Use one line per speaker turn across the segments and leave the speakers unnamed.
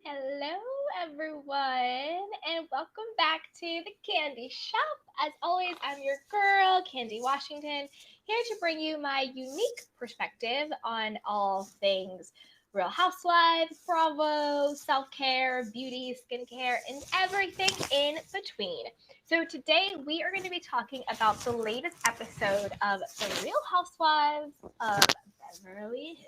Hello, everyone, and welcome back to the Candy Shop. As always, I'm your girl, Candy Washington, here to bring you my unique perspective on all things Real Housewives, Bravo, self care, beauty, skincare, and everything in between. So, today we are going to be talking about the latest episode of The Real Housewives of Beverly Hills.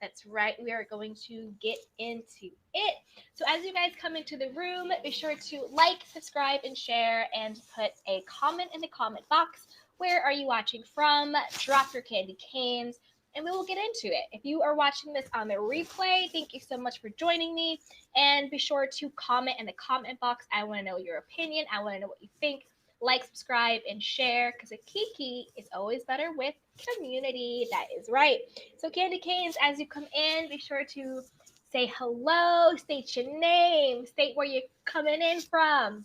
That's right, we are going to get into it. So, as you guys come into the room, be sure to like, subscribe, and share, and put a comment in the comment box. Where are you watching from? Drop your candy canes, and we will get into it. If you are watching this on the replay, thank you so much for joining me. And be sure to comment in the comment box. I want to know your opinion, I want to know what you think. Like, subscribe, and share because a kiki is always better with community. That is right. So, Candy Canes, as you come in, be sure to say hello, state your name, state where you're coming in from.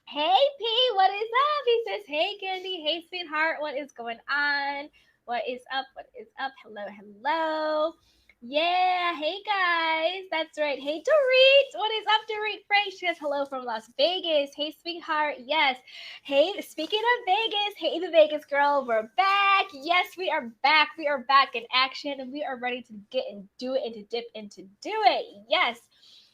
Hey, P, what is up? He says, hey, Candy. Hey, sweetheart. What is going on? What is up? What is up? Hello, hello. Yeah, hey, guys. That's right. Hey, Dorit. What is up, Dorit Frey? She says, hello from Las Vegas. Hey, sweetheart. Yes. Hey, speaking of Vegas, hey, the Vegas girl, we're back. Yes, we are back. We are back in action, and we are ready to get and do it and to dip and to do it. Yes.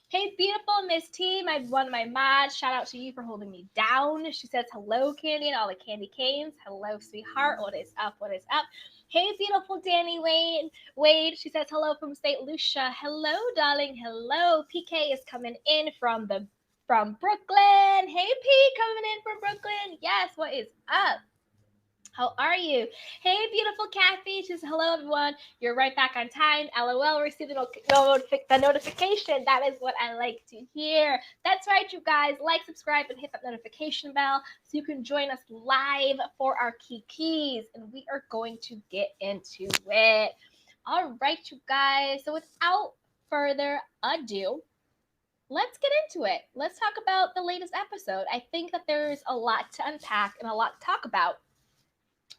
Hey, beautiful Miss T, one of my mods. Shout out to you for holding me down. She says hello, Candy, and all the candy canes. Hello, sweetheart. What is up? What is up? Hey, beautiful Danny Wade. She says hello from St. Lucia. Hello, darling. Hello. PK is coming in from Brooklyn. Hey, P, coming in from Brooklyn. Yes. What is up? How are you? Hey, beautiful Kathy. She says, hello, everyone. You're right back on time. LOL, receive the notification. That is what I like to hear. That's right, you guys. Like, subscribe, and hit that notification bell so you can join us live for our key keys. And we are going to get into it. All right, you guys. So without further ado, let's get into it. Let's talk about the latest episode. I think that there's a lot to unpack and a lot to talk about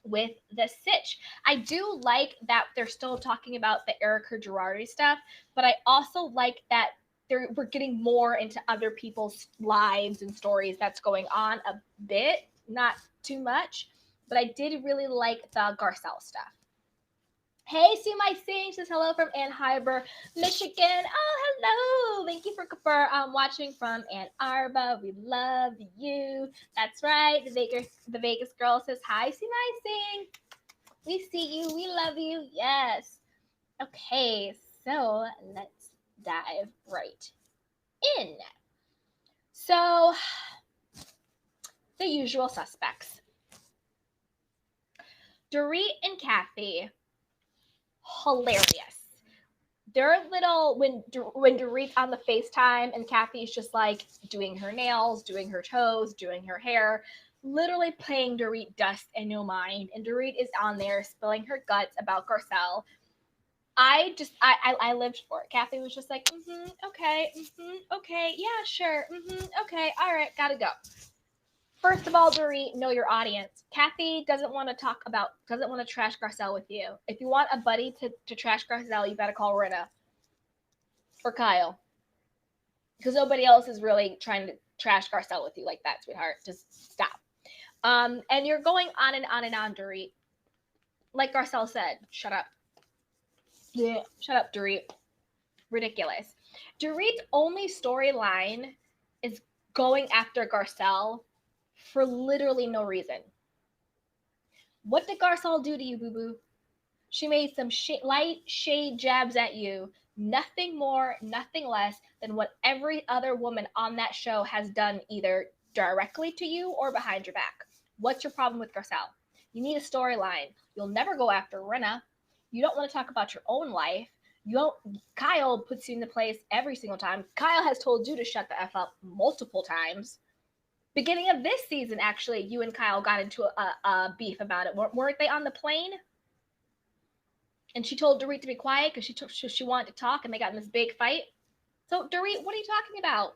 with the sitch. I do like that they're still talking about the Erica Girardi stuff, but I also like that we're getting more into other people's lives and stories that's going on a bit, not too much, but I did really like the Garcelle stuff. Hey, see my sing says hello from Ann Arbor, Michigan. Oh, hello! Thank you for watching from Ann Arbor. We love you. That's right. The Vegas girl says hi. See my sing. We see you. We love you. Yes. Okay, so let's dive right in. So, the usual suspects. Dorit and Kathy, hilarious. They're little when Dorit's on the FaceTime and Kathy's just like doing her nails, doing her toes, doing her hair, literally playing Dorit dust and no mind. And Dorit is on there spilling her guts about Garcelle. I lived for it. Kathy was just like, okay, okay, yeah, sure, okay, all right, gotta go. First of all, Dorit, know your audience. Kathy doesn't want to trash Garcelle with you. If you want a buddy to trash Garcelle, you gotta call Rinna or Kyle. Because nobody else is really trying to trash Garcelle with you like that, sweetheart. Just stop. And you're going on and on and on, Dorit. Like Garcelle said, shut up. Yeah, shut up, Dorit. Ridiculous. Dorit's only storyline is going after Garcelle for literally no reason. What did Garcelle do to you, boo boo? She made some light shade jabs at you. Nothing more, nothing less than what every other woman on that show has done either directly to you or behind your back. What's your problem with Garcelle? You need a storyline. You'll never go after Rinna. You don't want to talk about your own life. You don't. Kyle puts you in the place every single time. Kyle has told you to shut the F up multiple times. Beginning of this season, actually, you and Kyle got into a beef about it. Weren't they on the plane? And she told Dorit to be quiet because she wanted to talk, and they got in this big fight. So, Dorit, what are you talking about?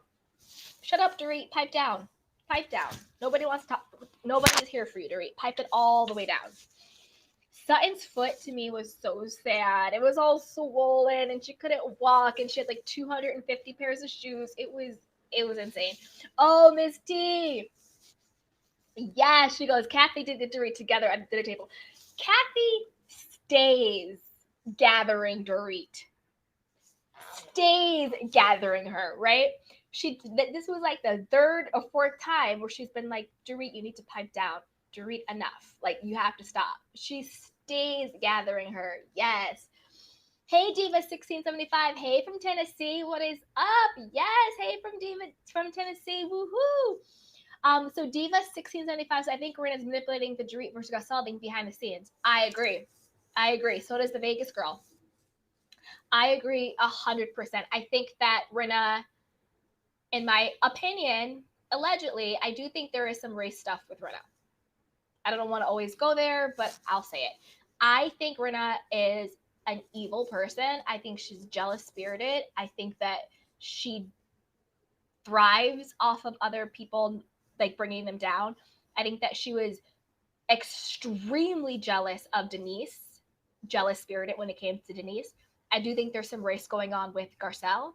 Shut up, Dorit. Pipe down. Pipe down. Nobody wants to talk. Nobody is here for you, Dorit. Pipe it all the way down. Sutton's foot to me was so sad. It was all swollen and she couldn't walk and she had like 250 pairs of shoes. It was insane. Oh, Miss T. Yeah, she goes, Kathy did the Dorit together at the dinner table. Kathy stays gathering Dorit. Stays gathering her, right? This was like the third or fourth time where she's been like, Dorit, you need to pipe down. Dorit, enough. Like, you have to stop. She stays gathering her. Yes. Hey, Diva1675. Hey, from Tennessee. What is up? Yes. Hey, from Diva from Tennessee. Woohoo. So Diva1675. So I think Rinna's manipulating the Dorit versus Garcelle thing behind the scenes. I agree. So does the Vegas girl. I agree 100%. I think that Rinna, in my opinion, allegedly, I do think there is some race stuff with Rinna. I don't want to always go there, but I'll say it. I think Rinna is an evil person. I think she's jealous spirited. I think that she thrives off of other people, like bringing them down. I think that she was extremely jealous of Denise, jealous spirited when it came to Denise. I do think there's some race going on with Garcelle.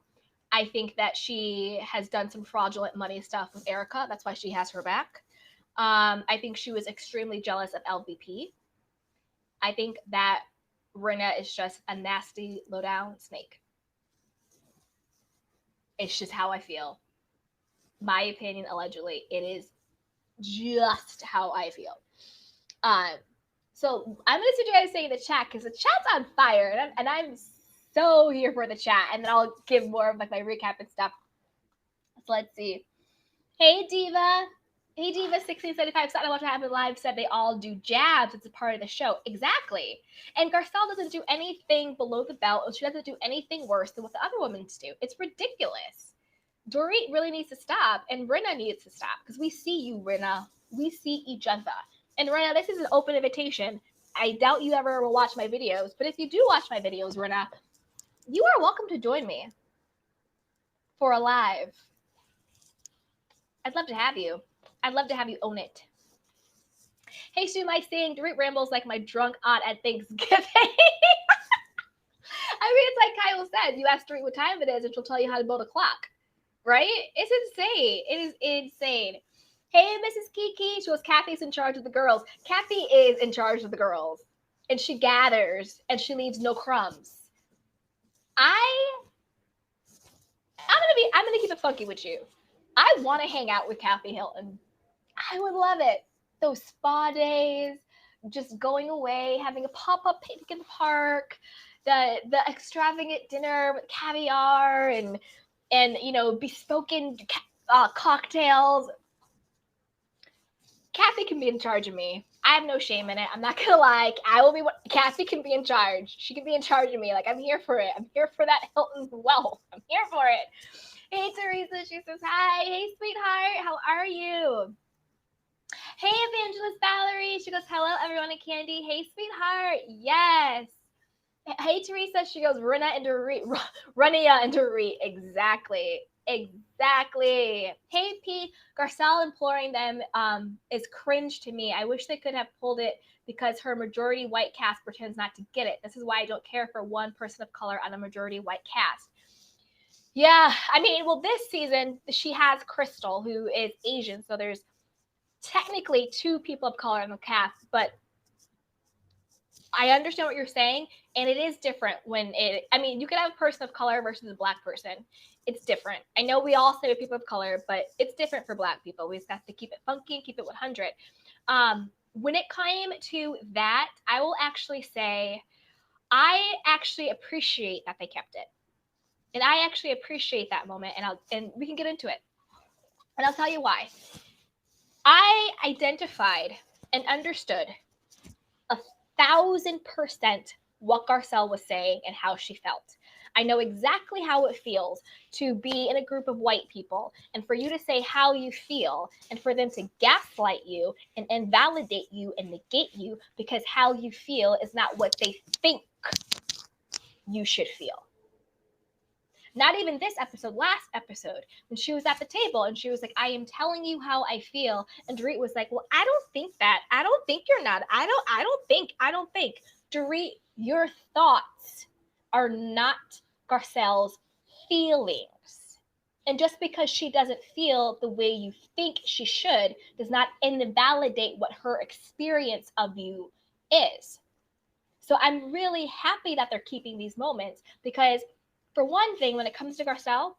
I think that she has done some fraudulent money stuff with Erica. That's why she has her back. I think she was extremely jealous of LVP. I think that Rinna is just a nasty, low-down snake. It's just how I feel. My opinion, allegedly, it is just how I feel. So I'm going to suggest you guys say in the chat because the chat's on fire, and I'm so here for the chat, and then I'll give more of like my recap and stuff. So let's see. Hey, Diva. Hey, Diva1675. Saturday Watch What Happened Live said they all do jabs. It's a part of the show. Exactly. And Garcelle doesn't do anything below the belt, and she doesn't do anything worse than what the other women do. It's ridiculous. Dorit really needs to stop, and Rinna needs to stop because we see you, Rinna. We see each other. And Rinna, this is an open invitation. I doubt you ever will watch my videos, but if you do watch my videos, Rinna, you are welcome to join me for a live. I'd love to have you. I'd love to have you own it. Hey, Stu, my saying, Dorit rambles like my drunk aunt at Thanksgiving. I mean, it's like Kyle said, you ask Dorit what time it is, and she'll tell you how to build a clock, right? It's insane. It is insane. Hey, Mrs. Kiki. She goes, Kathy's in charge of the girls. Kathy is in charge of the girls, and she gathers, and she leaves no crumbs. I'm gonna keep it funky with you. I want to hang out with Kathy Hilton. I would love it. Those spa days, just going away, having a pop-up picnic in the park, the extravagant dinner with caviar and bespoken cocktails. Kathy can be in charge of me. I have no shame in it. I'm not gonna lie. Kathy can be in charge. She can be in charge of me. Like, I'm here for it. I'm here for that Hilton wealth. I'm here for it. Hey, Teresa. She says hi. Hey, sweetheart. How are you? Hey, Evangelist Valerie. She goes, hello, everyone at Candy. Hey, sweetheart. Yes. Hey, Teresa. She goes, Rinna and Dorit. Rania and Dorit. Exactly. Hey, P. Garcelle imploring them is cringe to me. I wish they could have pulled it because her majority white cast pretends not to get it. This is why I don't care for one person of color on a majority white cast. Yeah, I mean, well, this season she has Crystal, who is Asian, so there's technically two people of color in the cast, but I understand what you're saying, and it is different when you could have a person of color versus a black person. It's different. I know we all say we're people of color, but it's different for black people. We just have to keep it funky and keep it 100. When it came to that, I will actually say I actually appreciate that they kept it. And I actually appreciate that moment, and we can get into it. And I'll tell you why. I identified and understood 1,000% what Garcelle was saying and how she felt. I know exactly how it feels to be in a group of white people and for you to say how you feel and for them to gaslight you and invalidate you and negate you because how you feel is not what they think you should feel. Not even this episode, last episode, when she was at the table and she was like, I am telling you how I feel. And Dorit was like, well, I don't think that. I don't think you're not. I don't think. Dorit, your thoughts are not Garcelle's feelings. And just because she doesn't feel the way you think she should does not invalidate what her experience of you is. So I'm really happy that they're keeping these moments because, for one thing, when it comes to Garcelle,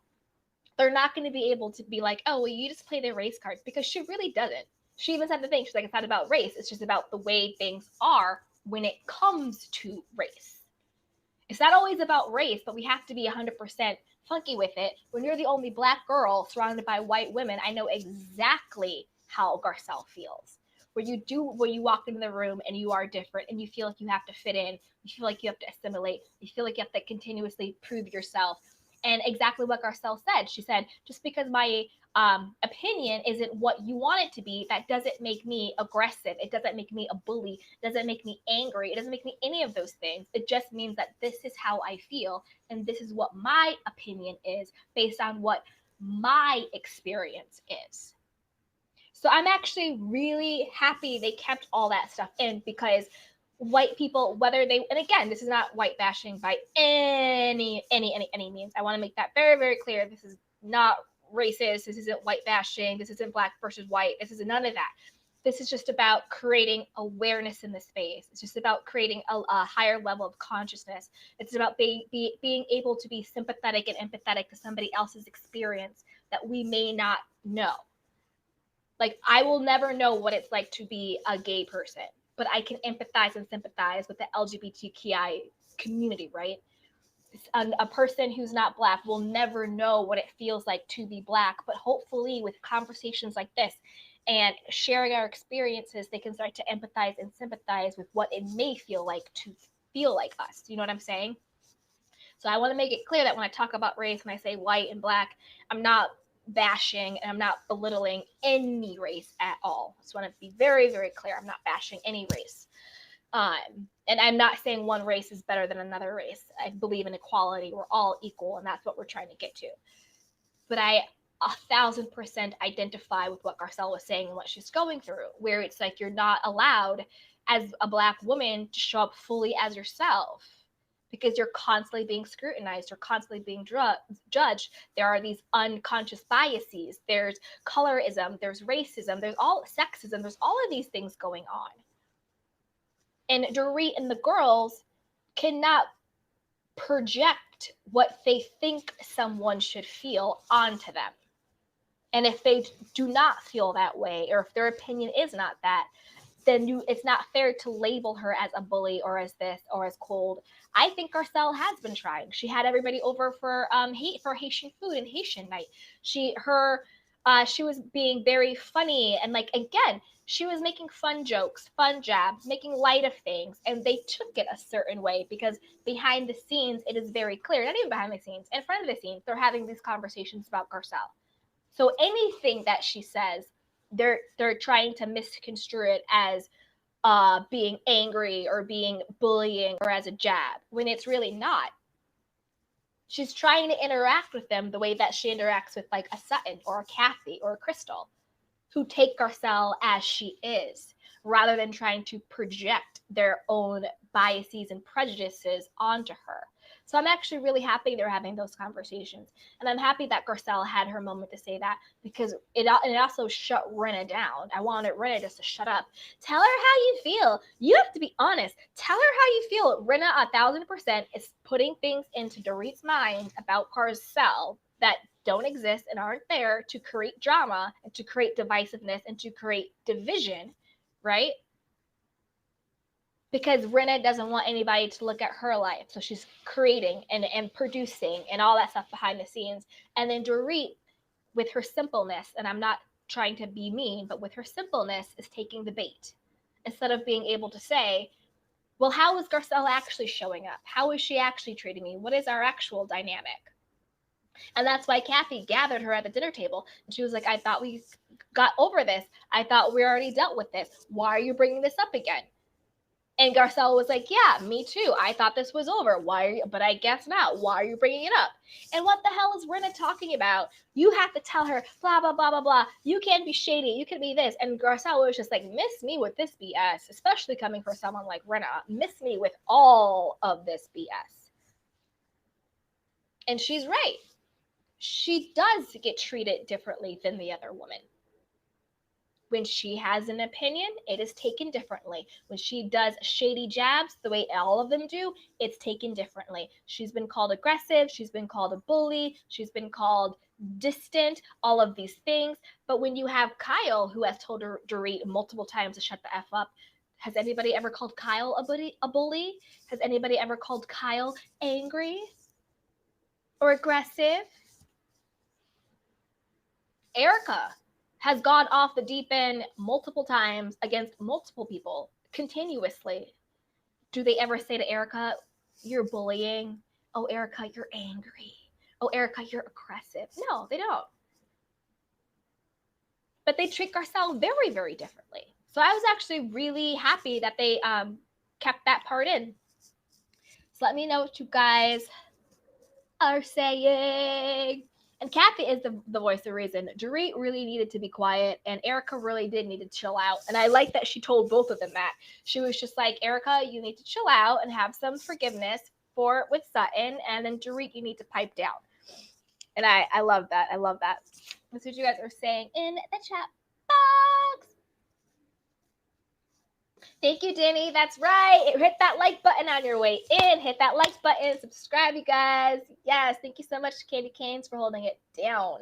they're not going to be able to be like, oh, well, you just play the race cards, because she really doesn't. She even said the thing. She's like, it's not about race. It's just about the way things are when it comes to race. It's not always about race, but we have to be 100% funky with it. When you're the only Black girl surrounded by white women, I know exactly how Garcelle feels. Where you walk into the room and you are different and you feel like you have to fit in, you feel like you have to assimilate, you feel like you have to continuously prove yourself. And exactly what Garcelle said. She said, just because my opinion isn't what you want it to be, that doesn't make me aggressive. It doesn't make me a bully. It doesn't make me angry. It doesn't make me any of those things. It just means that this is how I feel, and this is what my opinion is based on what my experience is. So I'm actually really happy they kept all that stuff in, because white people, whether they, and again, this is not white bashing by any means. I want to make that very, very clear. This is not racist. This isn't white bashing. This isn't Black versus white. This is none of that. This is just about creating awareness in the space. It's just about creating a higher level of consciousness. It's about being able to be sympathetic and empathetic to somebody else's experience that we may not know. Like, I will never know what it's like to be a gay person, but I can empathize and sympathize with the LGBTQI community, right? A person who's not Black will never know what it feels like to be Black, but hopefully with conversations like this and sharing our experiences, they can start to empathize and sympathize with what it may feel like to feel like us. You know what I'm saying? So I want to make it clear that when I talk about race, when I say white and Black, I'm not bashing and I'm not belittling any race at all. I just want to be very, very clear. I'm not bashing any race. And I'm not saying one race is better than another race. I believe in equality. We're all equal, and that's what we're trying to get to. But I 1,000% identify with what Garcelle was saying and what she's going through, where it's like you're not allowed as a Black woman to show up fully as yourself, because you're constantly being scrutinized, you're constantly being judged. There are these unconscious biases. There's colorism, there's racism, there's all sexism, there's all of these things going on. And Dorit and the girls cannot project what they think someone should feel onto them. And if they do not feel that way, or if their opinion is not that, then it's not fair to label her as a bully or as this or as cold. I think Garcelle has been trying. She had everybody over for Haitian food and Haitian night. She was being very funny, and like, again, she was making fun jokes, fun jabs, making light of things, and they took it a certain way, because behind the scenes it is very clear, not even behind the scenes, in front of the scenes, they're having these conversations about Garcelle. So anything that she says, they're trying to misconstrue it as being angry or being bullying or as a jab, when it's really not. She's trying to interact with them the way that she interacts with like a Sutton or a Kathy or a Crystal, who take Garcelle as she is, rather than trying to project their own biases and prejudices onto her. So I'm actually really happy they're having those conversations. And I'm happy that Garcelle had her moment to say that, because it also shut Rinna down. I wanted Rinna just to shut up. Tell her how you feel. You have to be honest. Tell her how you feel. Rinna 1,000% is putting things into Dorit's mind about Garcelle that don't exist and aren't there to create drama and to create divisiveness and to create division, right? Because Rinna doesn't want anybody to look at her life. So she's creating and producing and all that stuff behind the scenes. And then Dorit, with her simpleness, and I'm not trying to be mean, but with her simpleness, is taking the bait. Instead of being able to say, well, how is Garcelle actually showing up? How is she actually treating me? What is our actual dynamic? And that's why Kathy gathered her at the dinner table. And she was like, I thought we got over this. I thought we already dealt with this. Why are you bringing this up again? And Garcelle was like, yeah, me too. I thought this was over. Why are you, but I guess not. Why are you bringing it up? And what the hell is Rinna talking about? You have to tell her, blah, blah, blah, blah, blah. You can't be shady. You can be this. And Garcelle was just like, miss me with this BS, especially coming from someone like Rinna. Miss me with all of this BS. And she's right. She does get treated differently than the other woman. When she has an opinion, it is taken differently. When she does shady jabs, the way all of them do, it's taken differently. She's been called aggressive. She's been called a bully. She's been called distant, all of these things. But when you have Kyle, who has told Dorit multiple times to shut the F up, has anybody ever called Kyle a bully? Has anybody ever called Kyle angry or aggressive? Erica has gone off the deep end multiple times against multiple people continuously. Do they ever say to Erica, you're bullying? Oh, Erica, you're angry. Oh, Erica, you're aggressive. No, they don't. But they treat Garcelle very, very differently. So I was actually really happy that they kept that part in. So let me know what you guys are saying. And Kathy is the voice of reason. Dorit really needed to be quiet, and Erica really did need to chill out. And I like that she told both of them that. She was just like, Erica, you need to chill out and have some forgiveness with Sutton, and then Dorit, you need to pipe down. And I love that. I love that. That's what you guys are saying in the chat box. Thank you, Danny. That's right. Hit that like button on your way in. Hit that like button. Subscribe, you guys. Yes. Thank you so much to Candy Canes for holding it down.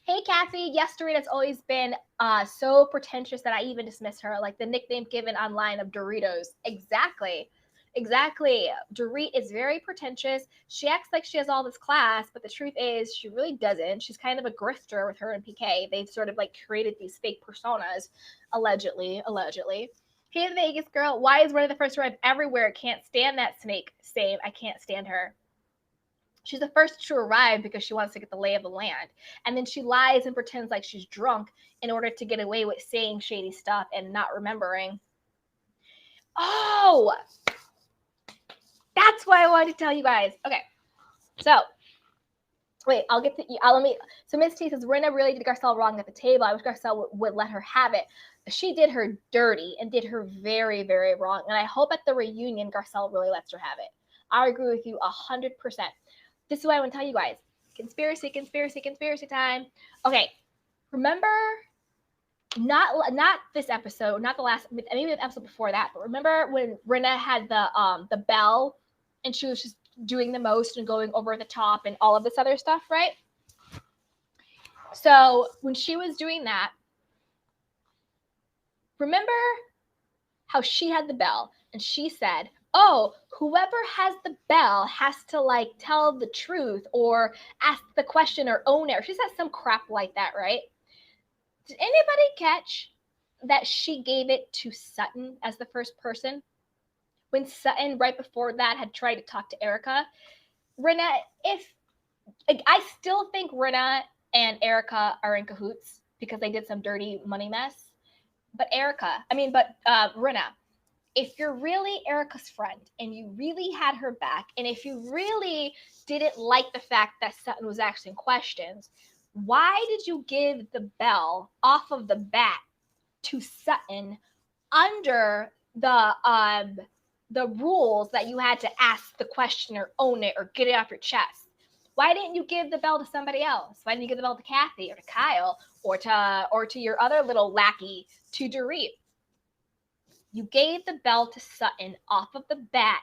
Hey, Kathy. Yes, Dorit has always been so pretentious that I even dismiss her. Like the nickname given online of Doritos. Exactly. Exactly. Dorit is very pretentious. She acts like she has all this class, but the truth is she really doesn't. She's kind of a grifter with her and PK. They've sort of like created these fake personas, allegedly. Hey, the Vegas girl, why is Rinna the first to arrive everywhere? Can't stand that snake. Same, I can't stand her. She's the first to arrive because she wants to get the lay of the land. And then she lies and pretends like she's drunk in order to get away with saying shady stuff and not remembering. Oh, that's why I wanted to tell you guys. Okay, so wait, I'll get to so Miss T says, Rinna really did Garcelle wrong at the table. I wish Garcelle would let her have it. She did her dirty and did her very, very wrong. And I hope at the reunion, Garcelle really lets her have it. I agree with you 100%. This is what I want to tell you guys. Conspiracy time. Okay, remember, not this episode, not the last, maybe the episode before that, but remember when Rinna had the bell and she was just doing the most and going over the top and all of this other stuff, right? So when she was doing that, remember how she had the bell and she said, oh, whoever has the bell has to like tell the truth or ask the question or own it. Or she said some crap like that, right? Did anybody catch that she gave it to Sutton as the first person? When Sutton, right before that, had tried to talk to Erica. Rinna, I still think Rinna and Erica are in cahoots because they did some dirty money mess. But Rinna, if you're really Erica's friend and you really had her back, and if you really didn't like the fact that Sutton was asking questions, why did you give the bell off of the bat to Sutton under the rules that you had to ask the question or own it or get it off your chest? Why didn't you give the bell to somebody else? Why didn't you give the bell to Kathy or to Kyle or to your other little lackey, to Dorit? You gave the bell to Sutton off of the bat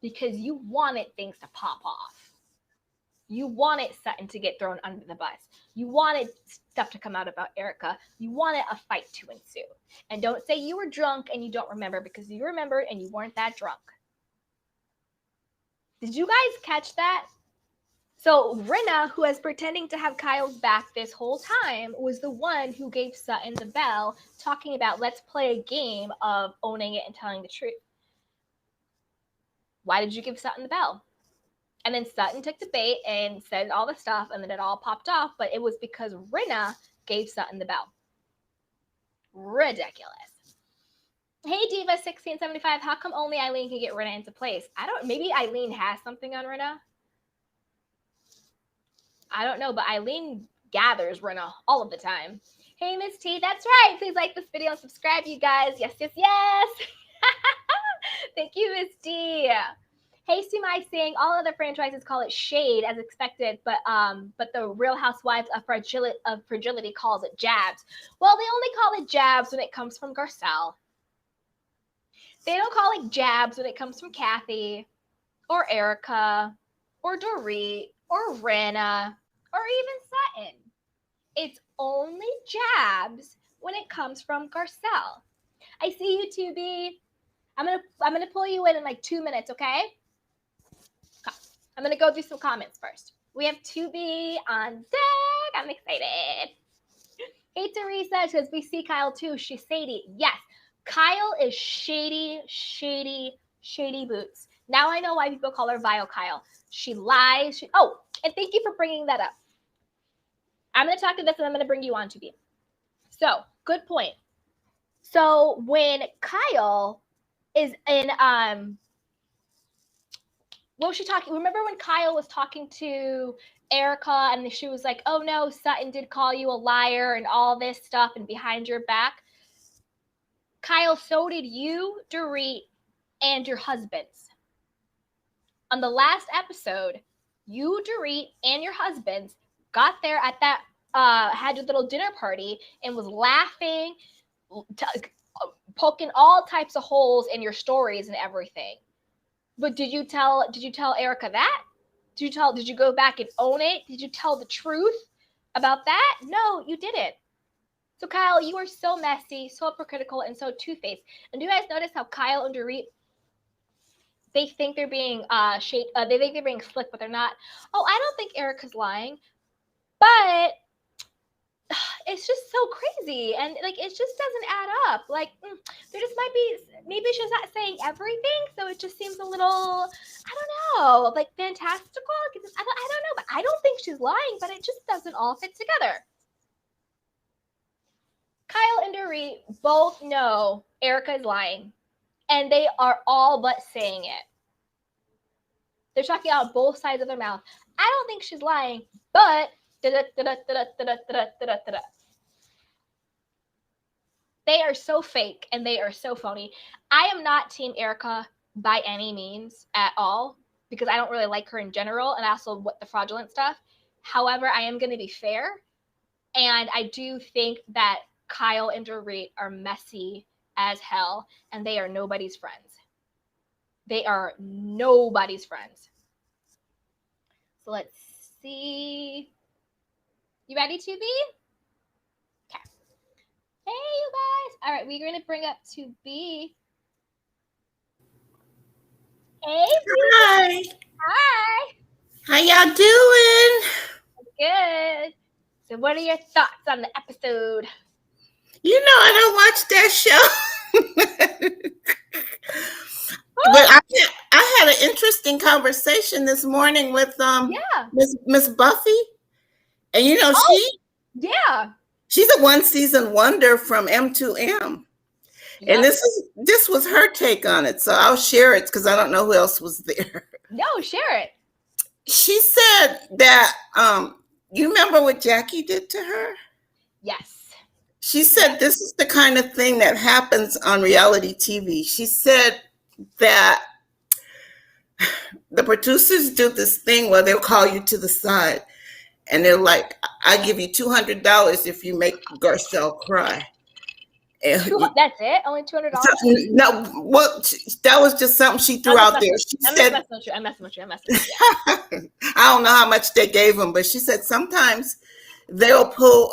because you wanted things to pop off. You wanted Sutton to get thrown under the bus. You wanted stuff to come out about Erica. You wanted a fight to ensue. And don't say you were drunk and you don't remember, because you remembered and you weren't that drunk. Did you guys catch that? So Rinna, who was pretending to have Kyle's back this whole time, was the one who gave Sutton the bell, talking about let's play a game of owning it and telling the truth. Why did you give Sutton the bell? And then Sutton took the bait and said all the stuff, and then it all popped off. But it was because Rinna gave Sutton the bell. Ridiculous. Hey Diva 1675, how come only Eileen can get Rinna into place? I don't. Maybe Eileen has something on Rinna. I don't know, but Eileen gathers Rinna all of the time. Hey Miss T, that's right. Please like this video and subscribe, you guys. Yes, yes, yes. Thank you, Miss D. Hey Sumai saying all other franchises call it shade as expected, but the Real Housewives of Fragility calls it jabs. Well, they only call it jabs when it comes from Garcelle. They don't call it jabs when it comes from Kathy or Erica or Dorit or Rana or even Sutton. It's only jabs when it comes from Garcelle. I see you, 2B. I'm gonna pull you in like 2 minutes, okay? I'm gonna go through some comments first. We have 2B on deck. I'm excited. Hey Teresa, she says we see Kyle too. She's shady. Yes, Kyle is shady, shady, shady boots. Now I know why people call her Vile Kyle. She lies. Oh, and thank you for bringing that up. I'm going to talk to this and I'm going to bring you on to be. So, good point. So, when Kyle is in, what was she talking? Remember when Kyle was talking to Erica and she was like, oh no, Sutton did call you a liar and all this stuff and behind your back? Kyle, so did you, Dorit, and your husbands. On the last episode, you, Dorit, and your husbands got there at that, had your little dinner party and was laughing, poking all types of holes in your stories and everything. But did you tell Erica that? Did you go back and own it? Did you tell the truth about that? No, you didn't. So Kyle, you are so messy, so hypocritical, and so two-faced. And do you guys notice how Kyle and Dorit, they think they're being they think they're being slick, but they're not. Oh, I don't think Erica's lying, but it's just so crazy, and like it just doesn't add up. Like there just might be, maybe she's not saying everything, so it just seems a little, I don't know, like fantastical. I don't know, but I don't think she's lying, but it just doesn't all fit together. Kyle and Dorit both know Erica is lying, and they are all but saying it. They're talking out both sides of their mouth. I don't think she's lying, but they are so fake and they are so phony. I am not Team Erica by any means at all because I don't really like her in general, and also what the fraudulent stuff. However, I am going to be fair, and I do think that Kyle and Dorit are messy as hell, and they are nobody's friends. They are nobody's friends. So let's see. You ready, 2B? Okay. Hey, you guys. All right, we're going to bring up 2B. Hey,
Hi.
Hi.
How y'all doing?
Good. So what are your thoughts on the episode?
You know I don't watch that show. But I had an interesting conversation this morning with
Yeah.
Miss Buffy. And you know,
Yeah.
she's a one season wonder from M2M.
Yep.
And this was her take on it. So I'll share it because I don't know who else was there.
No, share it.
She said that you remember what Jackie did to her?
Yes.
She said this is the kind of thing that happens on reality TV. She said that the producers do this thing where they'll call you to the side and they're like, I give you $200 if you make Garcelle cry.
That's it? Only $200?
No, well, that was just something she threw out there. She said,
I'm messing with you.
I don't know how much they gave them, but she said sometimes they'll pull,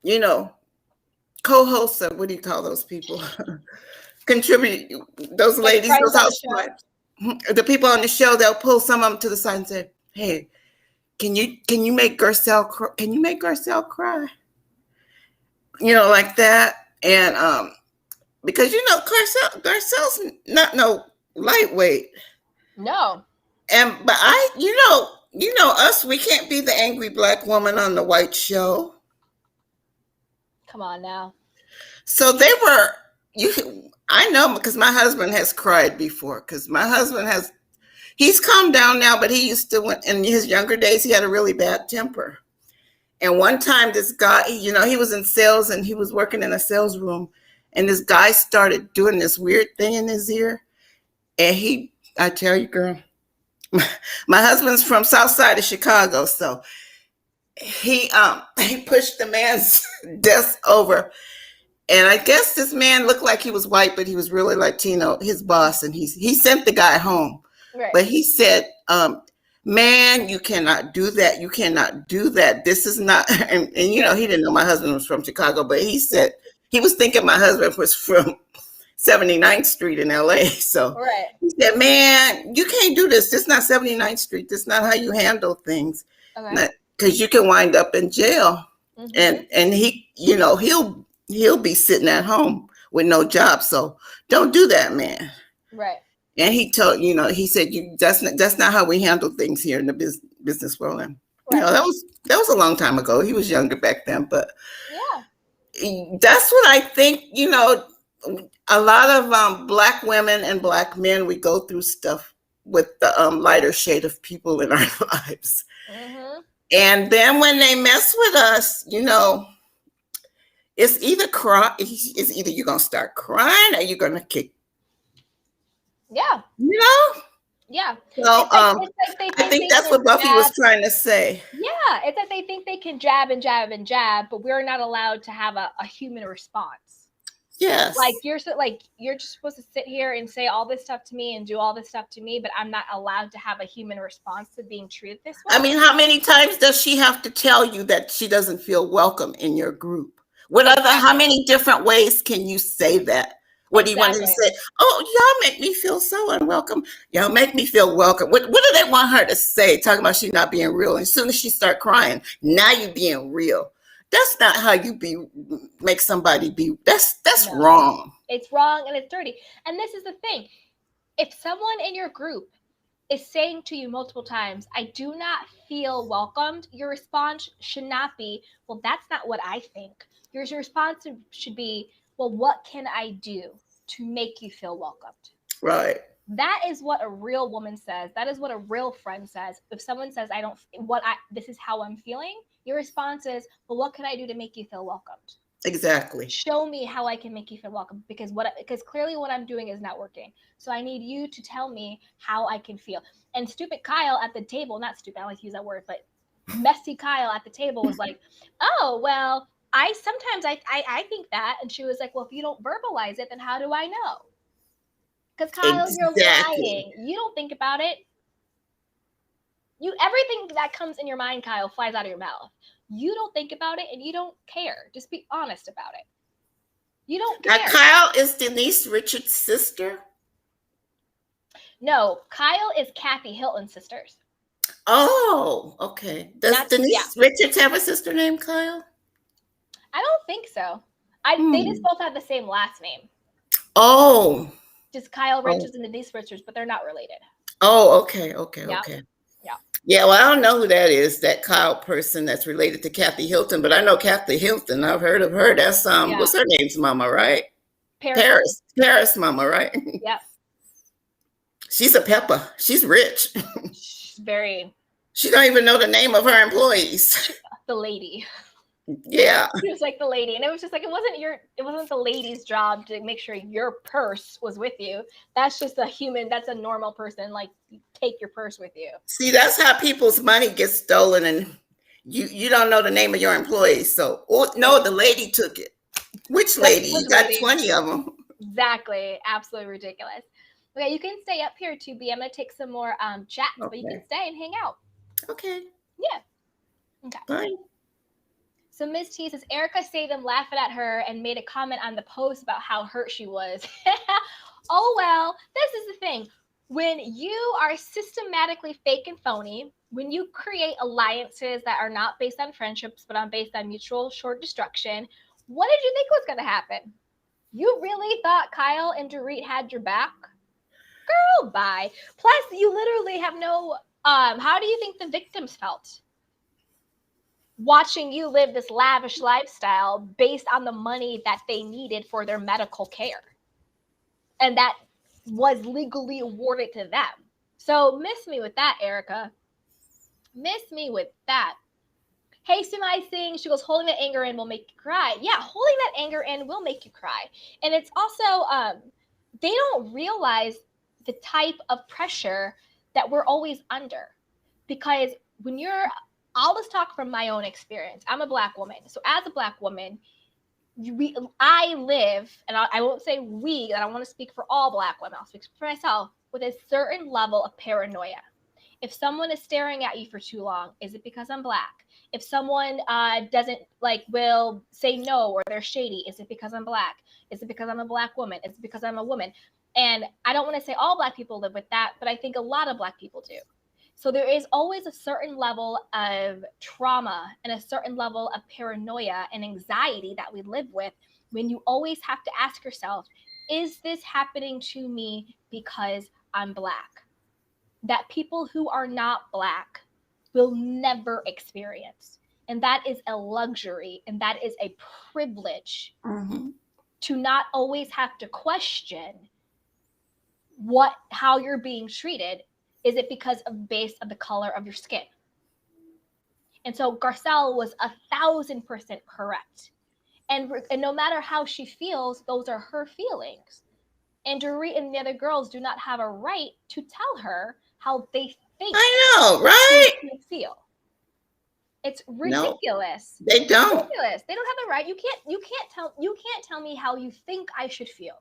you know, co-hosts, or what do you call those people? Contribute, those ladies, those housewives, the people on the show, they'll pull some of them to the side and say, hey, can you make Garcelle cry? Can you make Garcelle cry? You know, like that. And because you know, Garcelle's not no lightweight.
No.
And but you know us, we can't be the angry black woman on the white show.
Come on now.
So they were you. I know because my husband has cried before. Because my husband has he's calmed down now, but he used to in his younger days he had a really bad temper. And one time, this guy, he was in sales and he was working in a sales room, and this guy started doing this weird thing in his ear. And I tell you, girl, my husband's from South Side of Chicago, so he pushed the man's desk over, and I guess this man looked like he was white, but he was really Latino, his boss, and he sent the guy home. Right. But he said, man, you cannot do that. You cannot do that. This is not, and he didn't know my husband was from Chicago, but he said he was thinking my husband was from 79th Street in LA. So right. He said, man, you can't do this. This is not 79th Street. This is not how you handle things. Okay. Because you can wind up in jail. Mm-hmm. And he, he'll be sitting at home with no job. So don't do that, man. Right. And he told, he said, that's not how we handle things here in the business world. And right. That was a long time ago. He was younger back then, but yeah, that's what I think. A lot of Black women and Black men, we go through stuff with the lighter shade of people in our lives. Mm-hmm. And then when they mess with us, it's either you're gonna start crying or you're gonna kick. Yeah. Yeah. So I think that's what Buffy was trying to say.
Yeah, it's that they think they can jab and jab and jab, but we're not allowed to have a human response. Yes. Like you're just supposed to sit here and say all this stuff to me and do all this stuff to me, but I'm not allowed to have a human response to being treated this way.
I mean, how many times does she have to tell you that she doesn't feel welcome in your group? How many different ways can you say that? What do you want to say? Oh, y'all make me feel so unwelcome. Y'all make me feel welcome. What do they want her to say? Talking about she not being real. And as soon as she start crying, now you being real. That's not how you make somebody be. That's wrong.
It's wrong and it's dirty. And this is the thing. If someone in your group is saying to you multiple times, I do not feel welcomed, your response should not be, well, that's not what I think. Your response should be, well, what can I do to make you feel welcomed? Right. That is what a real woman says. That is what a real friend says. If someone says, this is how I'm feeling, your response is, well, what can I do to make you feel welcomed?
Exactly.
Show me how I can make you feel welcome, because clearly what I'm doing is not working. So I need you to tell me how I can feel. And stupid Kyle at the table, not stupid, I like to use that word, but messy Kyle at the table was like, oh, well, I think that. And she was like, well, if you don't verbalize it, then how do I know? Because Kyle, exactly. You're lying. You don't think about it. Everything that comes in your mind, Kyle, flies out of your mouth. You don't think about it and you don't care. Just be honest about it. You don't care.
Now, Kyle is Denise Richards' sister?
No, Kyle is Kathy Hilton's sisters.
Oh, okay. Does Denise Richards have a sister named Kyle?
I don't think so. They just both have the same last name.
Oh.
Just Kyle Richards and Denise Richards, but they're not related.
Oh, okay. Yeah. Yeah, well, I don't know who that is, that Kyle person that's related to Kathy Hilton, but I know Kathy Hilton. I've heard of her. That's what's her name's mama, right? Paris mama, right?
Yep.
She's a pepper. She's rich.
She's very.
She don't even know the name of her employees.
The lady.
Yeah.
She was like the lady. And it was just like, it wasn't the lady's job to make sure your purse was with you. That's just that's a normal person. Like, you take your purse with you.
See, that's how people's money gets stolen, and you don't know the name of your employees. So, no, the lady took it. Which lady? You got 20 of them.
Exactly. Absolutely ridiculous. Okay, you can stay up here, 2B. I'm going to take some more chats, okay. But you can stay and hang out.
Okay.
Yeah. Okay.
Bye.
So Ms. T says, Erica saved them laughing at her and made a comment on the post about how hurt she was. Oh, well, this is the thing. When you are systematically fake and phony, when you create alliances that are not based on friendships, but based on mutual short destruction, what did you think was going to happen? You really thought Kyle and Dorit had your back? Girl, bye. Plus, you literally have no, how do you think the victims felt? watching you live this lavish lifestyle based on the money that they needed for their medical care. And that was legally awarded to them. So miss me with that, Erica. Miss me with that. Hey, Sumai Singh, she goes, holding that anger in will make you cry. Yeah, holding that anger in will make you cry. And it's also, they don't realize the type of pressure that we're always under. Because when you're, I'll just talk from my own experience. I'm a Black woman. So as a Black woman, I live, and I won't say we, I don't want to speak for all Black women, I'll speak for myself, with a certain level of paranoia. If someone is staring at you for too long, is it because I'm Black? If someone doesn't will say no or they're shady, is it because I'm Black? Is it because I'm a Black woman? Is it because I'm a woman? And I don't want to say all Black people live with that, but I think a lot of Black people do. So there is always a certain level of trauma and a certain level of paranoia and anxiety that we live with when you always have to ask yourself, is this happening to me because I'm Black? That people who are not Black will never experience. And that is a luxury and that is a privilege to not always have to question how you're being treated. Is it because of base of the color of your skin? And so Garcelle was 1,000% correct. And no matter how she feels, those are her feelings. And Dorit and the other girls do not have a right to tell her how they think.
I know, right?
She feel. It's ridiculous.
No, they don't.
It's ridiculous. They don't have the right. You can't tell me how you think I should feel.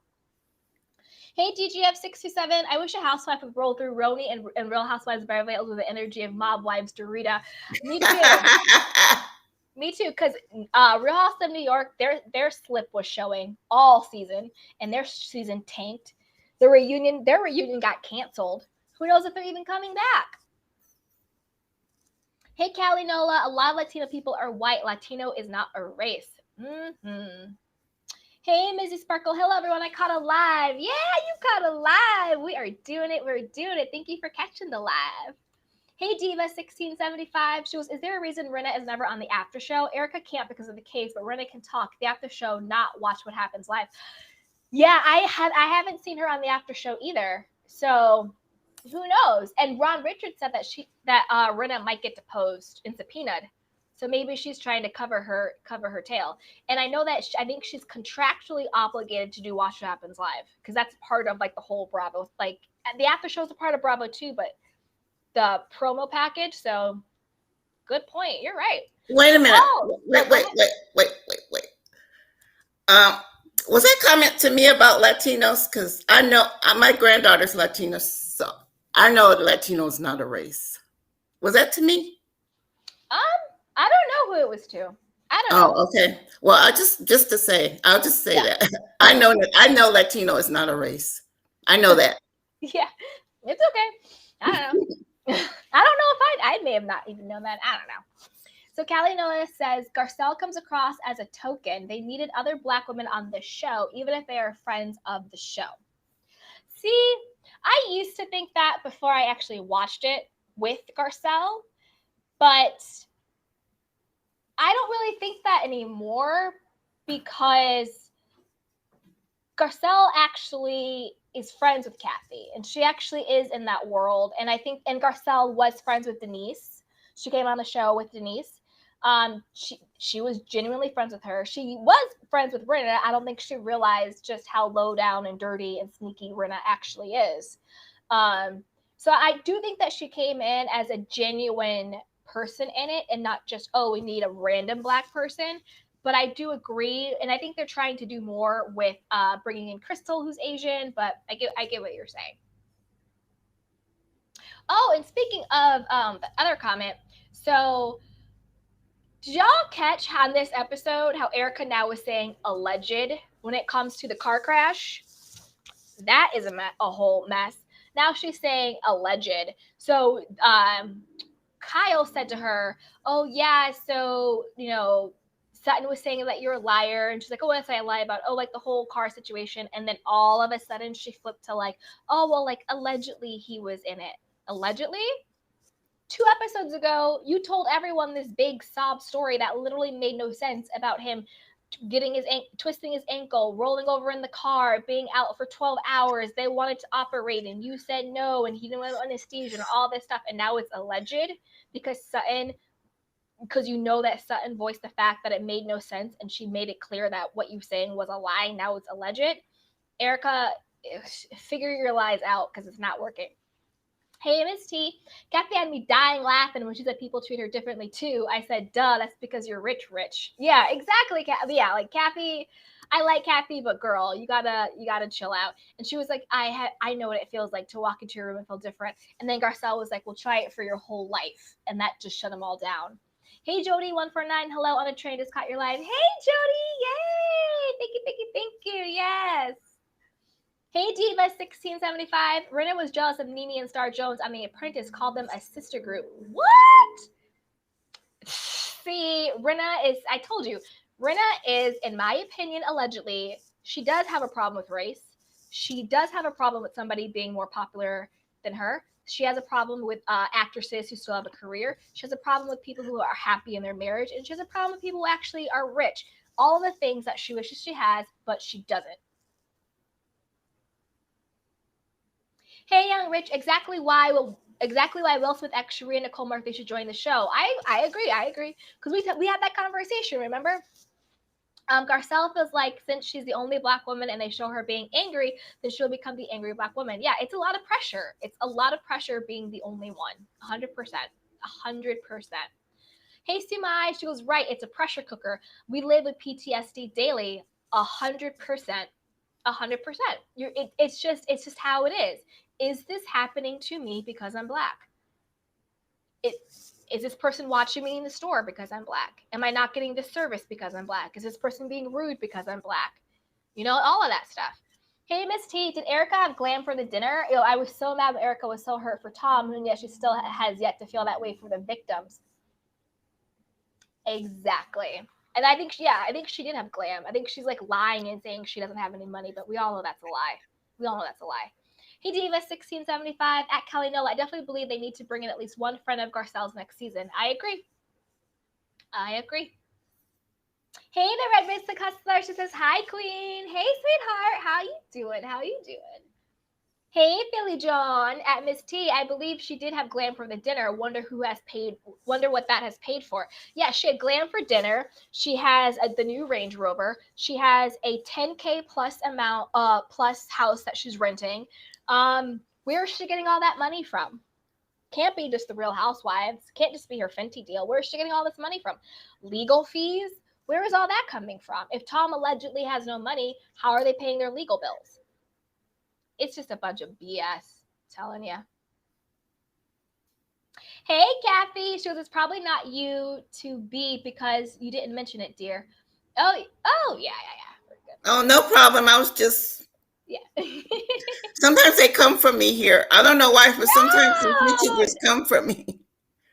Hey, DGF627, I wish a housewife would roll through Roni and Real Housewives of Beverly with the energy of mob wives Dorita. Me too. Me too, because Real House of New York, their slip was showing all season, and their season tanked. Their reunion got canceled. Who knows if they're even coming back? Hey, Callie Nola, a lot of Latino people are white. Latino is not a race. Mm-hmm. Hey, Mrs. Sparkle. Hello, everyone. I caught a live. Yeah, you caught a live. We are doing it. We're doing it. Thank you for catching the live. Hey, Diva1675. She goes, is there a reason Rinna is never on the after show? Erica can't because of the case, but Rinna can talk. The after show, not watch what happens live. Yeah, I haven't seen her on the after show either. So who knows? And Ron Richards said that Rinna might get deposed and subpoenaed. So maybe she's trying to cover her tail. And I know that I think she's contractually obligated to do Watch What Happens Live because that's part of the whole Bravo. The after show's a part of Bravo too, but the promo package. So good point. You're right.
Wait a minute. Oh, wait. Was that comment to me about Latinos? Because I know my granddaughter's Latina, so I know Latino is not a race. Was that to me?
I don't know who it was to. I don't know.
Oh, okay. Well, I'll just say that. I know Latino is not a race. I know that.
Yeah, it's okay. I don't know. I don't know if I may have not even known that. I don't know. So Callie Noah says, Garcelle comes across as a token. They needed other Black women on the show, even if they are friends of the show. See, I used to think that before I actually watched it with Garcelle, but I don't really think that anymore because Garcelle actually is friends with Kathy, and she actually is in that world. And I think, and Garcelle was friends with Denise. She came on the show with Denise. She was genuinely friends with her. She was friends with Rinna. I don't think she realized just how low down and dirty and sneaky Rinna actually is. So I do think that she came in as a genuine person in it and not just, we need a random Black person. But I do agree, and I think they're trying to do more with bringing in Crystal, who's Asian, but I get what you're saying. Oh, and speaking of the other comment, so did y'all catch on this episode how Erica now was saying alleged when it comes to the car crash? That is a whole mess. Now she's saying alleged. So Kyle said to her, oh, yeah, so, Sutton was saying that you're a liar. And she's like, oh, what did I lie about? Oh, the whole car situation. And then all of a sudden she flipped to allegedly he was in it. Allegedly? 2 episodes ago, you told everyone this big sob story that literally made no sense about him getting twisting his ankle, rolling over in the car, being out for 12 hours. They wanted to operate and you said no, and he didn't want anesthesia and all this stuff. And now it's alleged because you know that Sutton voiced the fact that it made no sense and she made it clear that what you saying was a lie. Now it's alleged. Erica, figure your lies out because it's not working. Hey, Miss T. Kathy had me dying laughing when she said people treat her differently too. I said, duh, that's because you're rich. Yeah, exactly, Kathy. Yeah, like Kathy, I like Kathy, but girl, you gotta chill out. And she was like, I know what it feels like to walk into your room and feel different. And then Garcelle was like, well, try it for your whole life. And that just shut them all down. Hey, Jody, 149. Hello, on a train, just caught your live. Hey, Jody, yay! Thank you. Yes. Hey, Diva 1675. Rinna was jealous of Nene and Star Jones on The Apprentice, called them a sister group. What? See, Rinna is, I told you, Rinna is, in my opinion, allegedly, she does have a problem with race. She does have a problem with somebody being more popular than her. She has a problem with actresses who still have a career. She has a problem with people who are happy in their marriage. And she has a problem with people who actually are rich. All of the things that she wishes she has, but she doesn't. Hey, Young Rich, exactly why Will Smith asked Sharia and Nicole Murphy should join the show. I agree. Because we had that conversation, remember? Garcelle feels like since she's the only Black woman and they show her being angry, then she'll become the angry Black woman. Yeah, it's a lot of pressure. It's a lot of pressure being the only one. 100%. 100%. Hey, Sumai, she goes, right, it's a pressure cooker. We live with PTSD daily. 100%. 100%. It's just how it is. Is this happening to me because I'm Black? Is this person watching me in the store because I'm Black? Am I not getting this service because I'm Black? Is this person being rude because I'm Black? You know, all of that stuff. Hey, Miss T, did Erica have glam for the dinner? You know, I was so mad when Erica was so hurt for Tom, and yet she still has yet to feel that way for the victims. Exactly. And I think she did have glam. I think she's like lying and saying she doesn't have any money, but we all know that's a lie. Hey, Diva 1675 at Kelly Nola. I definitely believe they need to bring in at least one friend of Garcelle's next season. I agree. Hey, the Red Vista Customer. She says, hi, Queen. Hey, sweetheart. How you doing? Hey, Billy John at Miss T. I believe she did have glam for the dinner. Wonder what that has paid for. Yeah, she had glam for dinner. She has the new Range Rover. She has a $10K plus amount plus house that she's renting. Where is she getting all that money from? Can't be just the Real Housewives. Can't just be her Fenty deal. Where is she getting all this money from? Legal fees? Where is all that coming from? If Tom allegedly has no money, how are they paying their legal bills? It's just a bunch of BS, I'm telling you. Hey, Kathy. She goes, it's probably not you to be because you didn't mention it, dear. Oh, yeah.
Oh, no problem. I was just...
Yeah.
Sometimes they come from me here. I don't know why, but sometimes these YouTubers come from me.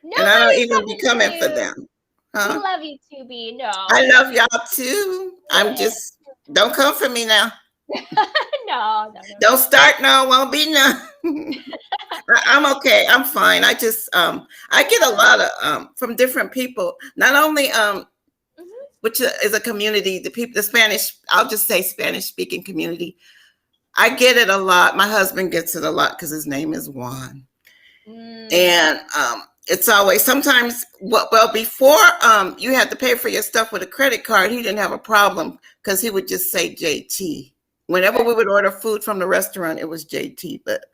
And I don't even be coming for them.
Huh? We love you too, B. No.
I love y'all too. I'm just... Don't come for me now.
No.
Don't start no, won't be none. I'm okay. I'm fine. I just I get a lot of from different people. Not only which is a community, the Spanish, I'll just say Spanish speaking community. I get it a lot. My husband gets it a lot because his name is Juan. And it's always sometimes before you had to pay for your stuff with a credit card, he didn't have a problem because he would just say JT. Whenever we would order food from the restaurant, it was JT. But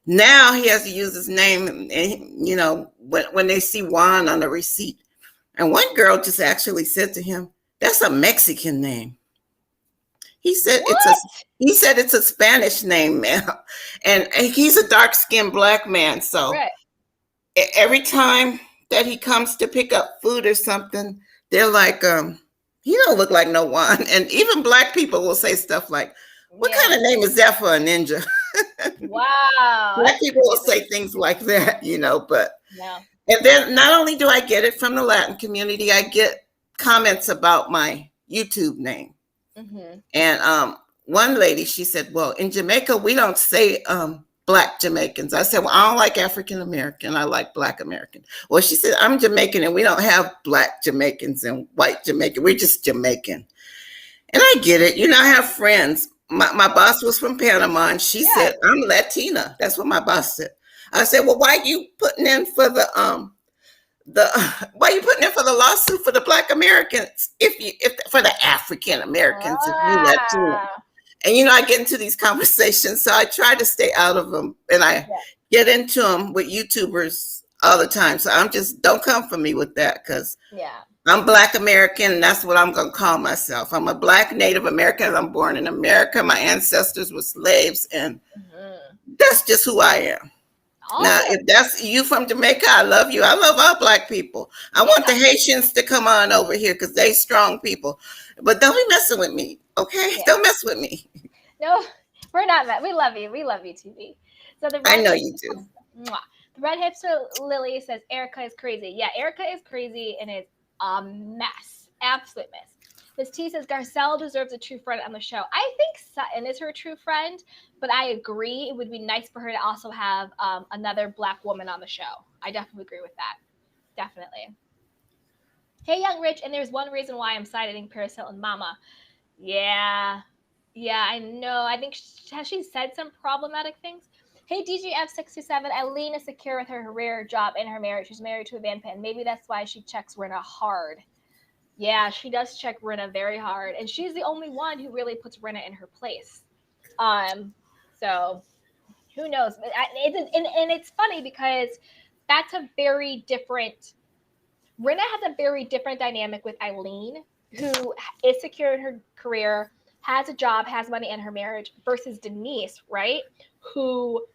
now he has to use his name, and you know, when they see Juan on the receipt. And one girl just actually said to him, "That's a Mexican name." He said it's a Spanish name, man. And he's a dark-skinned Black man, so every time that he comes to pick up food or something, they're like, he don't look like no one. And even Black people will say stuff like, what kind of name is that for a ninja?
Wow.
Black people will say things like that, you know, but and then not only do I get it from the Latin community, I get comments about my YouTube name. And one lady, she said, well, in Jamaica, we don't say Black Jamaicans. I said, well, I don't like African American. I like Black American. Well, she said, I'm Jamaican and we don't have Black Jamaicans and white Jamaican. We're just Jamaican. And I get it. I have friends. My boss was from Panama and she said, I'm Latina. That's what my boss said. I said, well, why are you putting in for the why are you putting in for the lawsuit for the Black Americans if for the African Americans if you Latino? And I get into these conversations, so I try to stay out of them, and I get into them with YouTubers all the time. So I'm just, don't come for me with that, because I'm Black American, and that's what I'm going to call myself. I'm a Black Native American. I'm born in America. My ancestors were slaves, and that's just who I am. Awesome. Now, if that's you from Jamaica, I love you. I love all Black people. I want the Haitians to come on over here because they strong people. But don't be messing with me, okay? Yeah. Don't mess with me.
No, we're not mad. We love you. We love you, TV. So
I know you do.
The Red Hipster Lily says, Erica is crazy. Yeah, Erica is crazy and is a mess. Absolute mess. Miss T says, Garcelle deserves a true friend on the show. I think Sutton is her true friend, but I agree. It would be nice for her to also have another Black woman on the show. I definitely agree with that. Definitely. Hey, Young Rich, and there's one reason why I'm citing Paris Hilton Mama. Yeah, I know. I think has she said some problematic things? Hey, DGF627, Eileen is secure with her career, job, and her marriage. She's married to a band pen. Maybe that's why she checks Rinna hard. Yeah, she does check Rinna very hard, and she's the only one who really puts Rinna in her place. So who knows? And it's funny because that's a very different. Rinna has a very different dynamic with Eileen, who is secure in her career, has a job, has money in her marriage, versus Denise, right? Who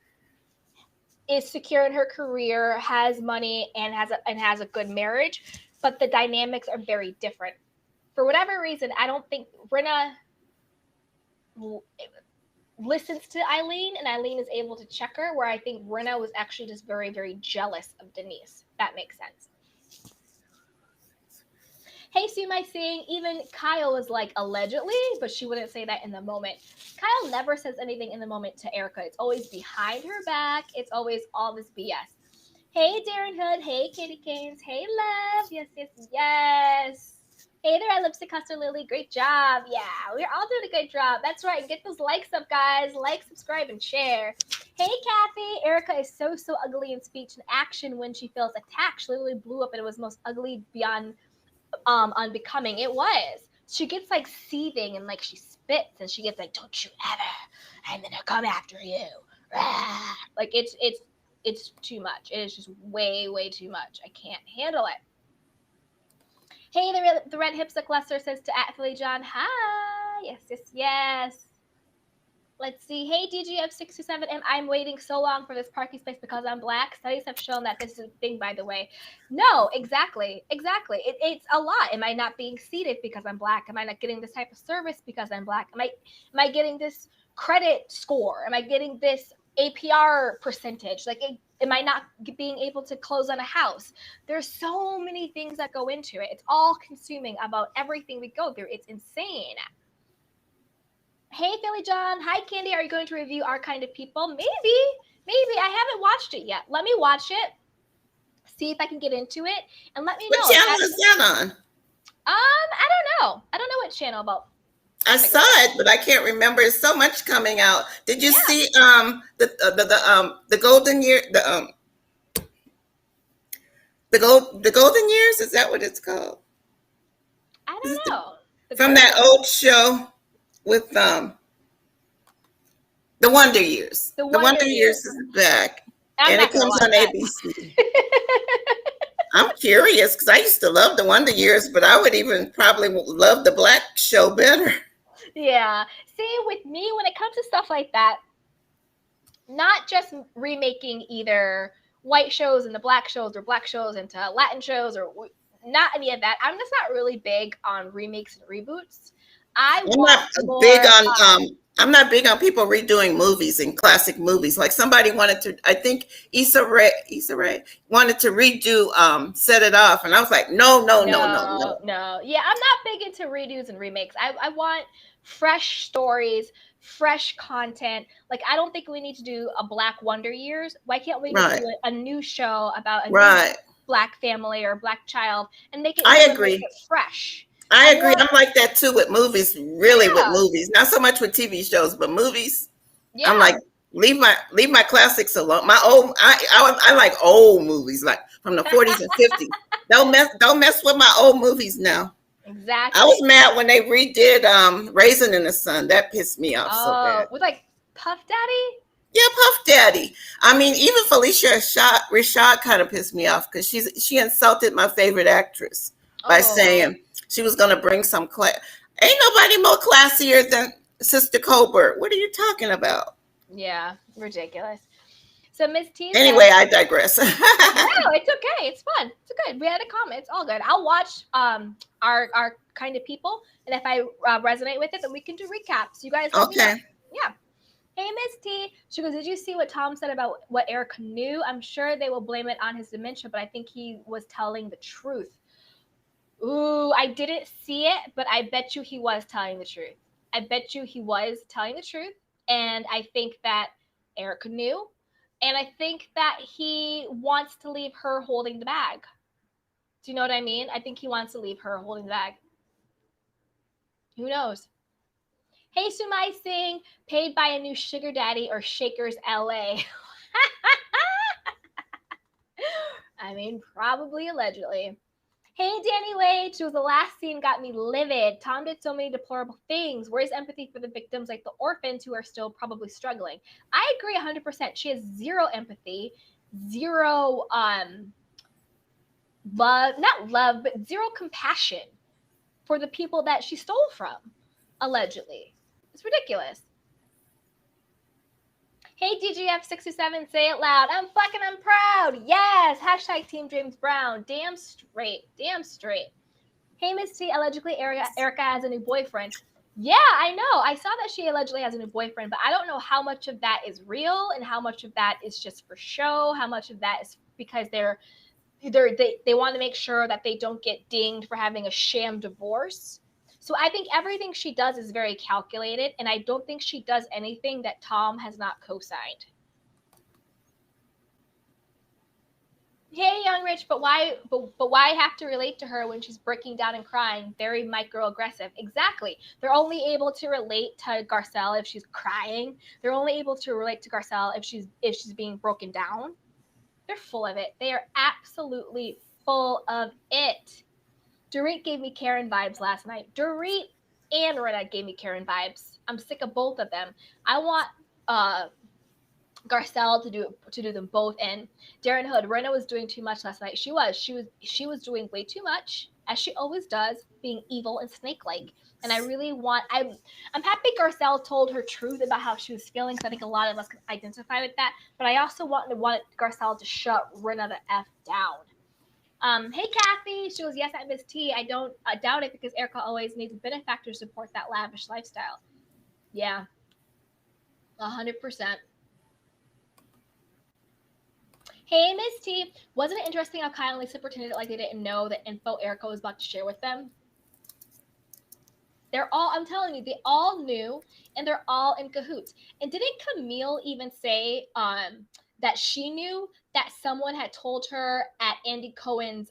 is secure in her career, has money, and has a good marriage, but the dynamics are very different. For whatever reason, I don't think Rinna listens to Eileen, and Eileen is able to check her, where I think Rinna was actually just very, very jealous of Denise. That makes sense. Hey, Sue, my saying, even Kyle was like, allegedly, but she wouldn't say that in the moment. Kyle never says anything in the moment to Erica. It's always behind her back. It's always all this BS. Hey, Darren Hood. Hey, Katie Canes. Hey, love. Yes. Hey there, I Lipstick Hustler Lily. Great job. Yeah, we're all doing a good job. That's right. Get those likes up, guys. Like, subscribe, and share. Hey, Kathy. Erica is so ugly in speech and action when she feels attacked. She literally blew up, and it was most ugly beyond unbecoming. It was. She gets like seething and like she spits and she gets like, don't you ever, I'm gonna come after you. Like it's too much. It is just way too much. I can't handle it. Hey, the red hipstick Lester says to Philly John, hi. Yes. Let's see. Hey, DGF627, and I'm waiting so long for this parking space because I'm Black. Studies have shown that this is a thing, by the way. No, exactly. It's a lot. Am I not being seated because I'm Black? Am I not getting this type of service because I'm Black? Am I getting this credit score? Am I getting this APR percentage? Like, am I not being able to close on a house? There's so many things that go into it. It's all consuming about everything we go through. It's insane. Hey, Philly John. Hi, Candy. Are you going to review Our Kind of People? Maybe. I haven't watched it yet. Let me watch it. See if I can get into it. And let me know.
What channel is that on?
I don't know. I don't know what channel about.
I saw it, but I can't remember. There's so much coming out. Did you see the golden year the golden years? Is that what it's called?
I don't know.
From that old show with the Wonder Years. The Wonder Years is back. And it comes on ABC. I'm curious because I used to love the Wonder Years, but I would even probably love the Black show better.
Yeah. See, with me, when it comes to stuff like that, not just remaking either white shows into Black shows or Black shows into Latin shows or not any of that. I'm just not really big on remakes and reboots. I'm not big on people redoing movies and classic movies. Like somebody wanted to, I think Issa Rae wanted to redo Set It Off, and I was like, no. Yeah, I'm not big into redos and remakes. I want fresh stories, fresh content. Like, I don't think we need to do a Black Wonder Years. Why can't we just do a new show about a new Black family or Black child and make it
I
new
agree.
and make it fresh?
I agree. I'm like that too with movies. Really, with movies, not so much with TV shows, but movies. Yeah. I'm like, leave my classics alone. My old, I like old movies, like from the 40s and 50s. Don't mess with my old movies now.
Exactly.
I was mad when they redid Raisin in the Sun. That pissed me off so bad.
With like Puff Daddy?
Yeah, Puff Daddy. I mean, even Felicia Rashad kind of pissed me off because she insulted my favorite actress by saying she was going to bring some class. Ain't nobody more classier than Sister Colbert. What are you talking about?
Yeah, ridiculous. So Miss T.
Anyway, I digress.
No, it's okay. It's fun. It's good. We had a comment. It's all good. I'll watch our kind of people, and if I resonate with it, then we can do recaps. You guys let me know. Yeah. Hey, Miss T. She goes, did you see what Tom said about what Erica knew? I'm sure they will blame it on his dementia, but I think he was telling the truth. Ooh, I didn't see it, but I bet you he was telling the truth. I bet you he was telling the truth. And I think that Erica knew. And I think that he wants to leave her holding the bag. Do you know what I mean? I think he wants to leave her holding the bag. Who knows? Hey, Sumai Singh, paid by a new sugar daddy or Shakers LA. I mean, probably allegedly. Hey, Danny Wade. She was the last scene got me livid. Tom did so many deplorable things. Where's empathy for the victims like the orphans who are still probably struggling? I agree 100%. She has zero empathy, zero love, not love, but zero compassion for the people that she stole from, allegedly. It's ridiculous. Hey, DGF67, say it loud. I'm proud. Yes. Hashtag Team James Brown. Damn straight. Damn straight. Hey, Miss T, allegedly Erica has a new boyfriend. Yeah, I know. I saw that she allegedly has a new boyfriend, but I don't know how much of that is real and how much of that is just for show, how much of that is because they want to make sure that they don't get dinged for having a sham divorce. So I think everything she does is very calculated, and I don't think she does anything that Tom has not co-signed. Hey, Young Rich, but why have to relate to her when she's breaking down and crying? Very microaggressive. Exactly. They're only able to relate to Garcelle if she's crying. They're only able to relate to Garcelle if she's being broken down. They're full of it. They are absolutely full of it. Dorit gave me Karen vibes last night. Dorit and Rena gave me Karen vibes. I'm sick of both of them. I want Garcelle to do them both. And Darren Hood, Rena was doing too much last night. She was doing way too much, as she always does, being evil and snake-like. And I really I'm happy Garcelle told her truth about how she was feeling, because I think a lot of us can identify with that. But I also wanted Garcelle to shut Rena the F down. Hey, Kathy. She goes, yes, I miss T. I doubt it, because Erica always needs a benefactor to support that lavish lifestyle. Yeah. 100%. Hey, Miss T. Wasn't it interesting how Kyle and Lisa pretended like they didn't know the info Erica was about to share with them? I'm telling you, they all knew, and they're all in cahoots. And didn't Camille even say that she knew that someone had told her at Andy Cohen's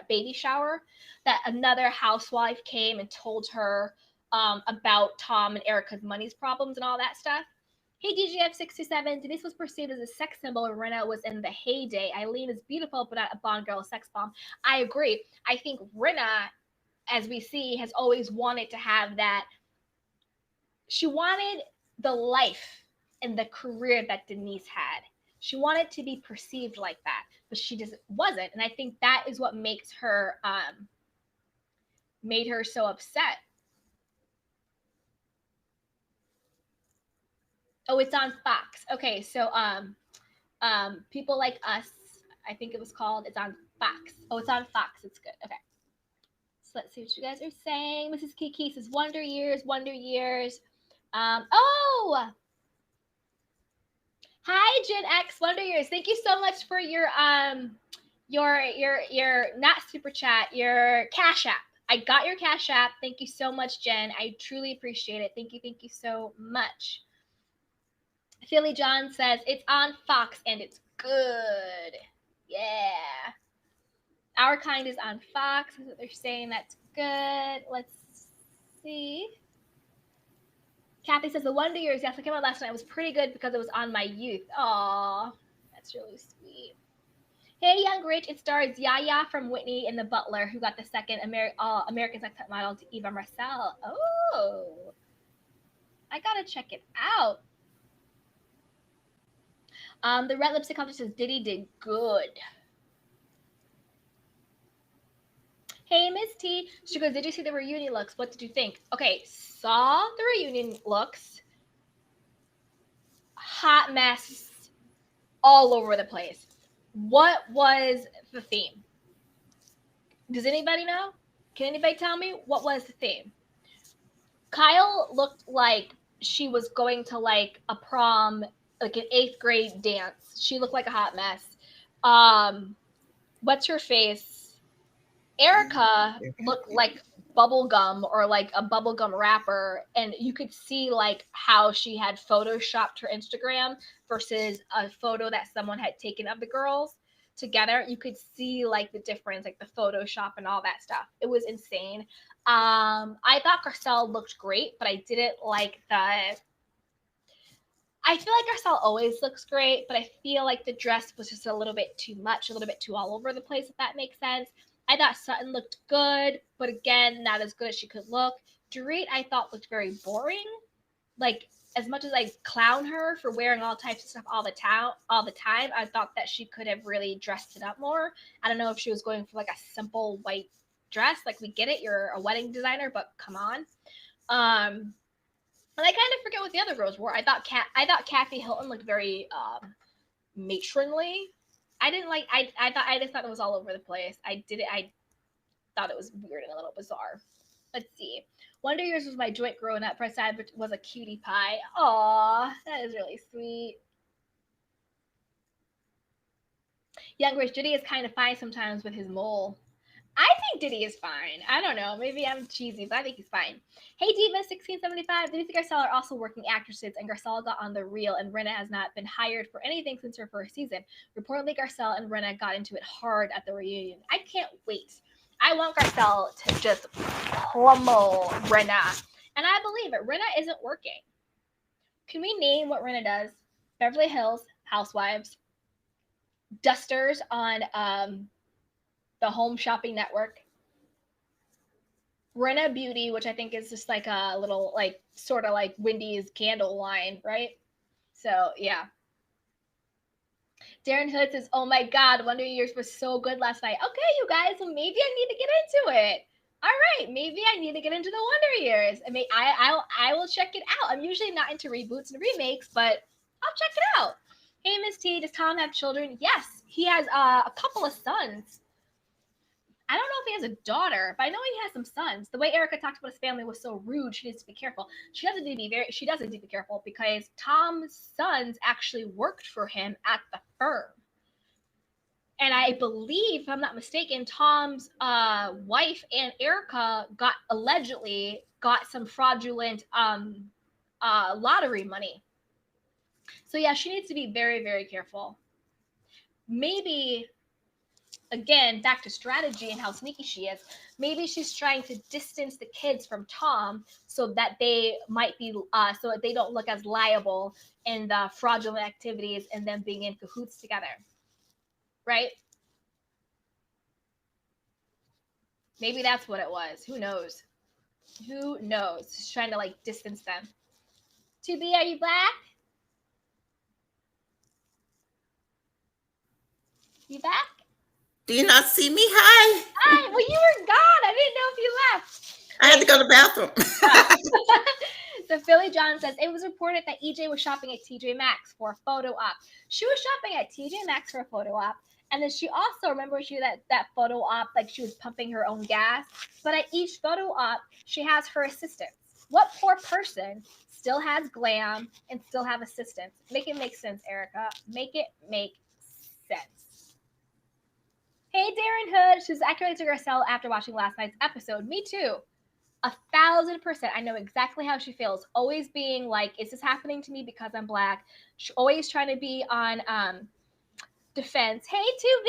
baby shower, that another housewife came and told her about Tom and Erica's money's problems and all that stuff? Hey, DGF67, Denise was perceived as a sex symbol when Rena was in the heyday. Eileen is beautiful, but not a Bond girl sex bomb. I agree. I think Rena, as we see, has always wanted to have that. She wanted the life and the career that Denise had. She wanted to be perceived like that, but she just wasn't. And I think that is what makes her made her so upset. Oh, it's on Fox. Okay, so People Like Us, I think it was called. It's on Fox. Oh, it's on Fox. It's good. Okay. So let's see what you guys are saying. Mrs. Kiki says Wonder Years, Wonder Years. Oh, hi, Gen X, Wonder Years. Thank you so much for your not super chat, your Cash App. I got your Cash App. Thank you so much, Jen. I truly appreciate it. Thank you so much. Philly John says, it's on Fox and it's good. Yeah. Our Kind is on Fox. That's what they're saying. That's good. Let's see. Kathy says, The Wonder Years, yes, I came out last night. It was pretty good because it was on my youth. Aww. That's really sweet. Hey, Young Rich, it stars Yaya from Whitney and The Butler, who got the second America's Next Top Model to Eva Marcel. Oh. I gotta check it out. The Red Lipstick Contest says Diddy did good. Hey, Miss T. She goes, did you see the reunion looks? What did you think? Okay, saw the reunion looks. Hot mess all over the place. What was the theme? Does anybody know? Can anybody tell me what was the theme? Kyle looked like she was going to like a prom, like an 8th grade dance. She looked like a hot mess. What's her face? Erica looked like bubblegum or like a bubblegum wrapper, and you could see like how she had photoshopped her Instagram versus a photo that someone had taken of the girls together. You could see like the difference, like the Photoshop and all that stuff. It was insane. I thought Garcelle looked great, but I didn't like I feel like Garcelle always looks great, but I feel like the dress was just a little bit too much, a little bit too all over the place, if that makes sense. I thought Sutton looked good, but again, not as good as she could look. Dorit, I thought, looked very boring. Like, as much as I clown her for wearing all types of stuff all the time, I thought that she could have really dressed it up more. I don't know if she was going for like a simple white dress. Like, we get it, you're a wedding designer, but come on. And I kind of forget what the other girls wore. I thought Kathy Hilton looked very matronly. I didn't like. I just thought it was all over the place. I thought it was weird and a little bizarre. Let's see. Wonder Years was my joint growing up. Fred Savage was a cutie pie. Aw, that is really sweet. Young Rich Diddy is kind of fine sometimes with his mole. I think Diddy is fine. I don't know. Maybe I'm cheesy, but I think he's fine. Hey, Diva1675. Denise and Garcelle are also working actresses, and Garcelle got on The Real, and Rinna has not been hired for anything since her first season. Reportedly, Garcelle and Rinna got into it hard at the reunion. I can't wait. I want Garcelle to just pummel Rinna. And I believe it. Rinna isn't working. Can we name what Rinna does? Beverly Hills, Housewives, Dusters on the Home Shopping Network, Rinna Beauty, which I think is just like a little, like, sort of like Wendy's candle line, right? So, yeah. Darren Hood says, oh my God, Wonder Years was so good last night. Okay, you guys, well, maybe I need to get into it. All right, maybe I need to get into the Wonder Years. I mean, I will check it out. I'm usually not into reboots and remakes, but I'll check it out. Hey, Miss T, does Tom have children? Yes, he has a couple of sons. I don't know if he has a daughter, but I know he has some sons. The way Erica talked about his family was so rude. She needs to be careful. She doesn't need to be careful because Tom's sons actually worked for him at the firm. And I believe, if I'm not mistaken, Tom's wife and Erica allegedly got some fraudulent lottery money. So yeah, she needs to be very, very careful. Maybe, again, back to strategy and how sneaky she is. Maybe she's trying to distance the kids from Tom so that they might be, so that they don't look as liable in the fraudulent activities and them being in cahoots together. Right? Maybe that's what it was. Who knows? Who knows? She's trying to like distance them. 2B, are you back? You back?
Do you not see me? Hi.
Hi. Well, you were gone. I didn't know if you left.
I had to go to the bathroom.
So Philly John says, it was reported that EJ was shopping at TJ Maxx for a photo op. She was shopping at TJ Maxx for a photo op. And then she also, remember she did that photo op, like she was pumping her own gas. But at each photo op, she has her assistants. What poor person still has glam and still have assistants? Make it make sense, Erica. Make it make sense. Hey, Darren Hood, she's accurate to Garcelle after watching last night's episode. Me too. 1,000%. I know exactly how she feels. Always being like, is this happening to me because I'm Black? She's always trying to be on defense. Hey, 2B.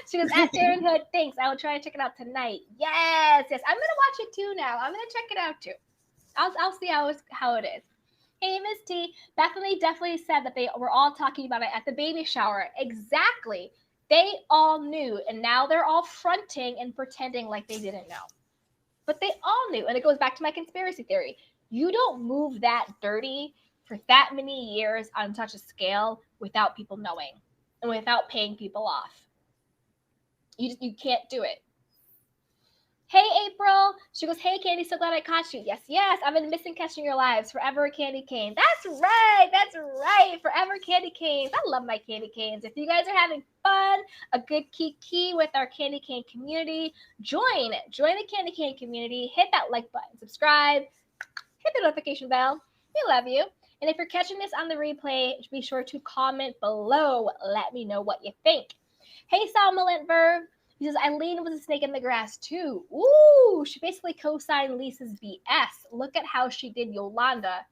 She goes, at Darren Hood, thanks. I will try to check it out tonight. Yes. I'm going to watch it too now. I'm going to check it out too. I'll see how it is. Hey, Miss T. Bethany definitely said that they were all talking about it at the baby shower. Exactly. They all knew, and now they're all fronting and pretending like they didn't know. But they all knew, and it goes back to my conspiracy theory. You don't move that dirty for that many years on such a scale without people knowing and without paying people off. You can't do it. Hey, April. She goes, hey, Candy, so glad I caught you. Yes. I've been missing catching your lives. Forever Candy Cane. That's right. Forever Candy Canes. I love my Candy Canes. If you guys are having fun, a good kiki with our Candy Cane community, join the Candy Cane community. Hit that like button. Subscribe. Hit the notification bell. We love you. And if you're catching this on the replay, be sure to comment below. Let me know what you think. Hey, Somnolent Verb. He says, Eileen was a snake in the grass, too. Ooh, she basically co-signed Lisa's BS. Look at how she did Yolanda.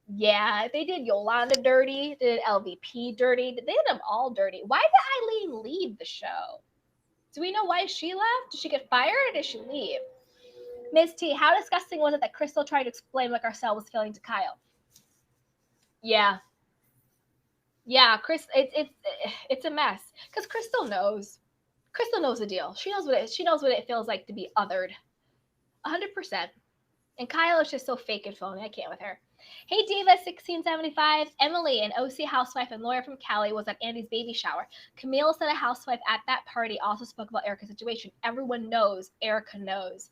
Yeah, they did Yolanda dirty. They did LVP dirty. They did them all dirty. Why did Eileen leave the show? Do we know why she left? Did she get fired or did she leave? Miss T, how disgusting was it that Crystal tried to explain what Garcelle was feeling to Kyle? Yeah, Chris, it's a mess. Because Crystal knows. Crystal knows the deal. She knows what it feels like to be othered. 100%. And Kyle is just so fake and phony. I can't with her. Hey, Diva1675. Emily, an OC housewife and lawyer from Cali, was at Andy's baby shower. Camille said a housewife at that party also spoke about Erica's situation. Everyone knows. Erica knows.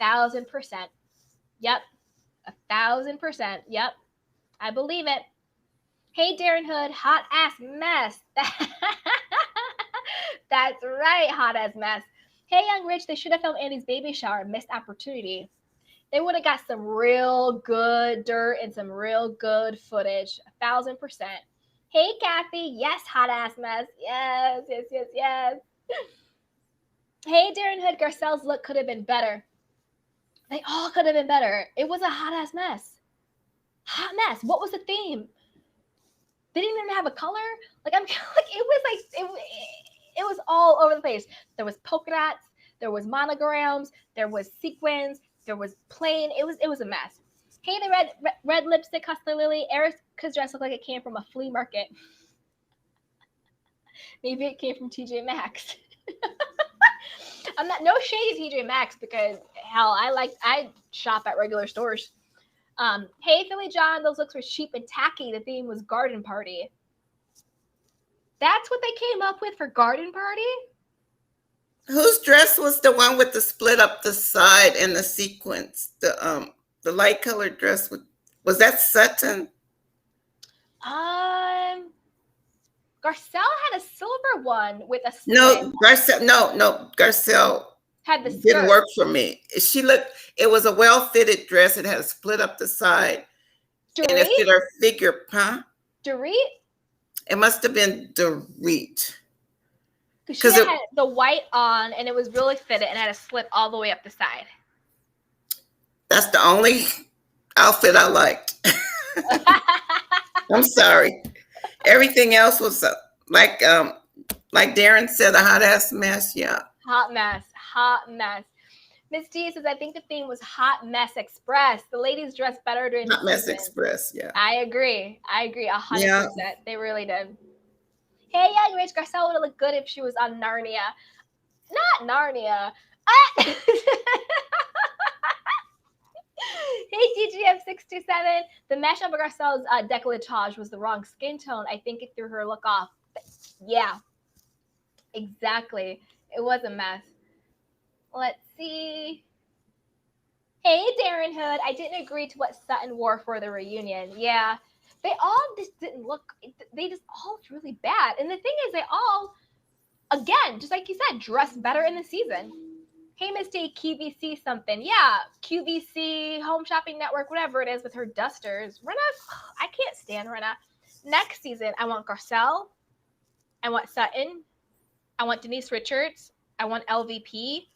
1,000%. Yep. 1,000%. Yep. I believe it. Hey, Darren Hood. Hot ass mess. That's right, hot ass mess. Hey, Young Rich, they should have filmed Andy's baby shower. Missed opportunity. They would have got some real good dirt and some real good footage. 1,000%. Hey, Kathy. Yes, hot ass mess. Yes. Hey, Darren Hood, Garcelle's look could have been better. They all could have been better. It was a hot ass mess. Hot mess. What was the theme? They didn't even have a color. Like it was all over the place. There was polka dots, there was monograms, there was sequins, there was plain. It was a mess. Hey, the red lipstick hustler Lily. Erica's dress looked like it came from a flea market. Maybe it came from TJ Maxx. I'm not no shade to TJ Maxx because hell, I shop at regular stores. Hey, Philly John, those looks were cheap and tacky. The theme was garden party. That's what they came up with for garden party?
Whose dress was the one with the split up the side and the sequins? The light colored dress was that Sutton?
Garcelle had a silver one with a split.
No, Garcelle
had the skirt.
Didn't work for me. It was a well-fitted dress. It had a split up the side.
Dorit?
And it fit her figure, huh?
Dorit?
It must have been Dorit.
Because she had the white on, and it was really fitted, and had a slit all the way up the side.
That's the only outfit I liked. I'm sorry. Everything else was like Darren said, a hot ass mess. Yeah.
Hot mess. Miss T says, I think the theme was Hot Mess Express. The ladies dressed better during the season.
Hot Mess Express, yeah.
I agree. 100%. Yeah. They really did. Hey, Young Rich, Garcelle would have looked good if she was on Narnia. Not Narnia. Hey, TGF627. The mesh of Garcelle's décolletage was the wrong skin tone. I think it threw her look off. Yeah, exactly. It was a mess. Let's see. Hey, Darren Hood. I didn't agree to what Sutton wore for the reunion. Yeah, they all just didn't look. They just all looked really bad. And the thing is, they all, again, just like you said, dressed better in the season. Hey, Miss T, QVC something. Yeah, QVC, Home Shopping Network, whatever it is with her dusters. Rinna, I can't stand Rinna. Next season, I want Garcelle. I want Sutton. I want Denise Richards. I want LVP.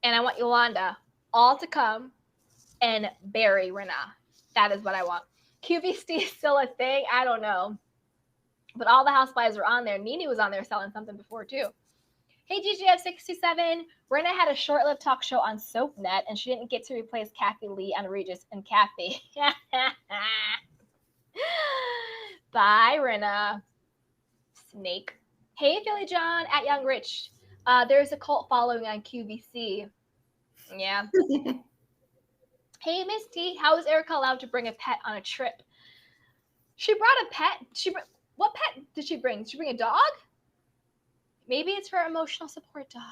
And I want Yolanda all to come and bury Rinna. That is what I want. QVC is still a thing. I don't know. But all the housewives were on there. Nene was on there selling something before, too. Hey, GGF67. Rinna had a short-lived talk show on SoapNet, and she didn't get to replace Kathy Lee on Regis and Kathy. Bye, Rinna. Snake. Hey, Philly John at Young Rich. There's a cult following on QVC. Yeah. Hey, Miss T, how is Erica allowed to bring a pet on a trip? She brought a pet. What pet did she bring? Did she bring a dog? Maybe it's her emotional support dog.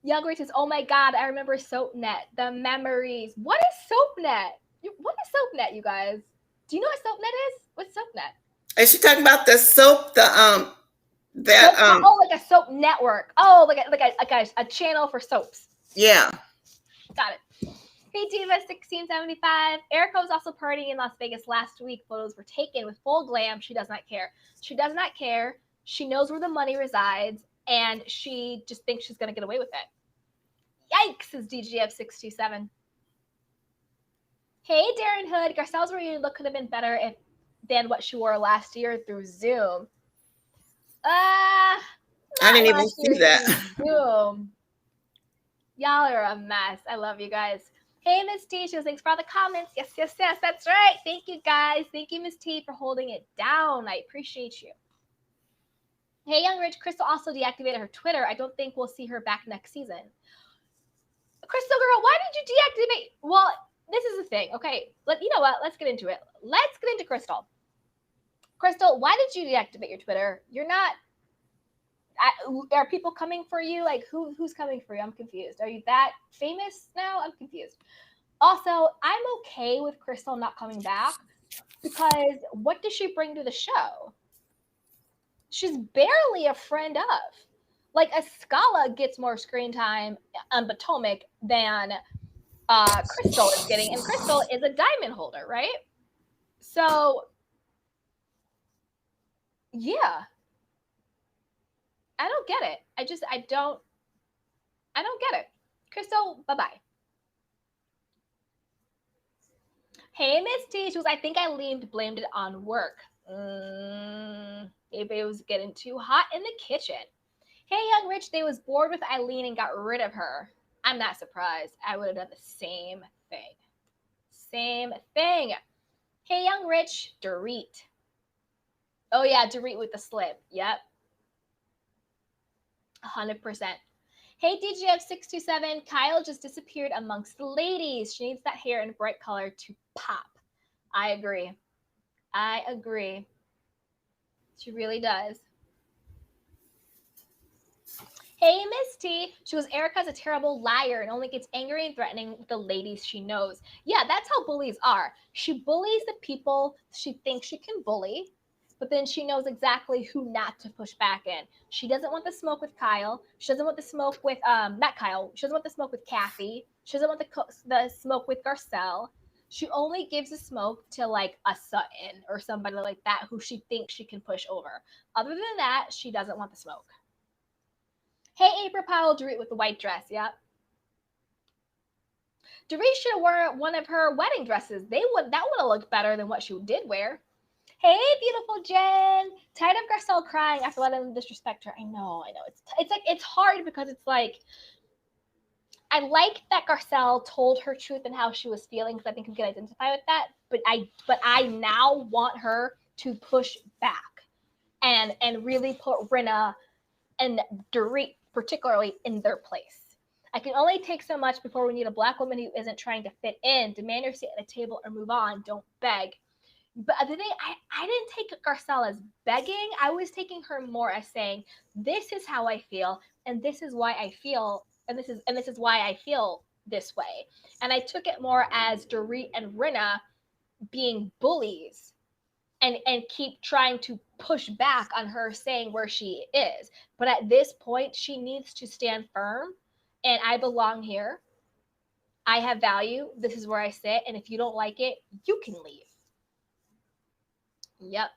Young Ray says, oh my God, I remember SoapNet. The memories. What is SoapNet? What is SoapNet, you guys? Do you know what SoapNet is? What's SoapNet?
Is she talking about the soap?
Oh, like a soap network. Oh, like a channel for soaps.
Yeah.
Got it. Hey, Diva1675. Erica was also partying in Las Vegas last week. Photos were taken with full glam. She does not care. She does not care. She knows where the money resides, and she just thinks she's going to get away with it. Yikes, says DGF627. Hey, Darren Hood. Garcelle's reunion look could have been better than what she wore last year through Zoom.
I didn't even see that.
Zoom. Y'all are a mess. I love you guys. Hey, Miss T. She goes, thanks for all the comments. Yes, that's right. Thank you, guys. Thank you, Miss T, for holding it down. I appreciate you. Hey, Young Rich. Crystal also deactivated her Twitter. I don't think we'll see her back next season. Crystal girl, why did you deactivate? Well, this is the thing. Okay, you know what? Let's get into it. Let's get into Crystal. Crystal, why did you deactivate your Twitter? You're not. Are people coming for you? Like, who's coming for you? I'm confused. Are you that famous now? I'm confused. Also, I'm okay with Crystal not coming back because what does she bring to the show? She's barely a friend of. Like, Escala gets more screen time on Potomac than Crystal is getting, and Crystal is a diamond holder, right? So, yeah. I don't get it. I don't get it. Crystal, bye-bye. Hey, Miss T. She was, I think I blamed it on work. Maybe it was getting too hot in the kitchen. Hey, Young Rich, they was bored with Eileen and got rid of her. I'm not surprised. I would have done the same thing. Same thing. Hey, Young Rich, Dorit. Oh, yeah, Dorit with the slip. Yep. 100%. Hey, DGF627, Kyle just disappeared amongst the ladies. She needs that hair in bright color to pop. I agree. She really does. Hey, Miss T. She goes, Erica's a terrible liar and only gets angry and threatening with the ladies she knows. Yeah, that's how bullies are. She bullies the people she thinks she can bully, but then she knows exactly who not to push back in. She doesn't want the smoke with Kyle. She doesn't want the smoke with, not Kyle. She doesn't want the smoke with Kathy. She doesn't want the smoke with Garcelle. She only gives the smoke to like a Sutton or somebody like that who she thinks she can push over. Other than that, she doesn't want the smoke. Hey, April Powell, Dorit with the white dress. Yep. Dorit should have worn one of her wedding dresses. That would have looked better than what she did wear. Hey, beautiful Jen. Tired of Garcelle crying after letting them disrespect her. I know. It's hard because it's like, I like that Garcelle told her truth and how she was feeling because I think we can identify with that. But I now want her to push back and really put Rinna and Dorit particularly in their place. I can only take so much before we need a black woman who isn't trying to fit in. Demand your seat at a table or move on. Don't beg. But the thing, I didn't take Garcelle as begging. I was taking her more as saying, this is how I feel, and this is why I feel, and this is why I feel this way. And I took it more as Dorit and Rinna being bullies and keep trying to push back on her saying where she is. But at this point, she needs to stand firm, and I belong here. I have value. This is where I sit, and if you don't like it, you can leave. Yep.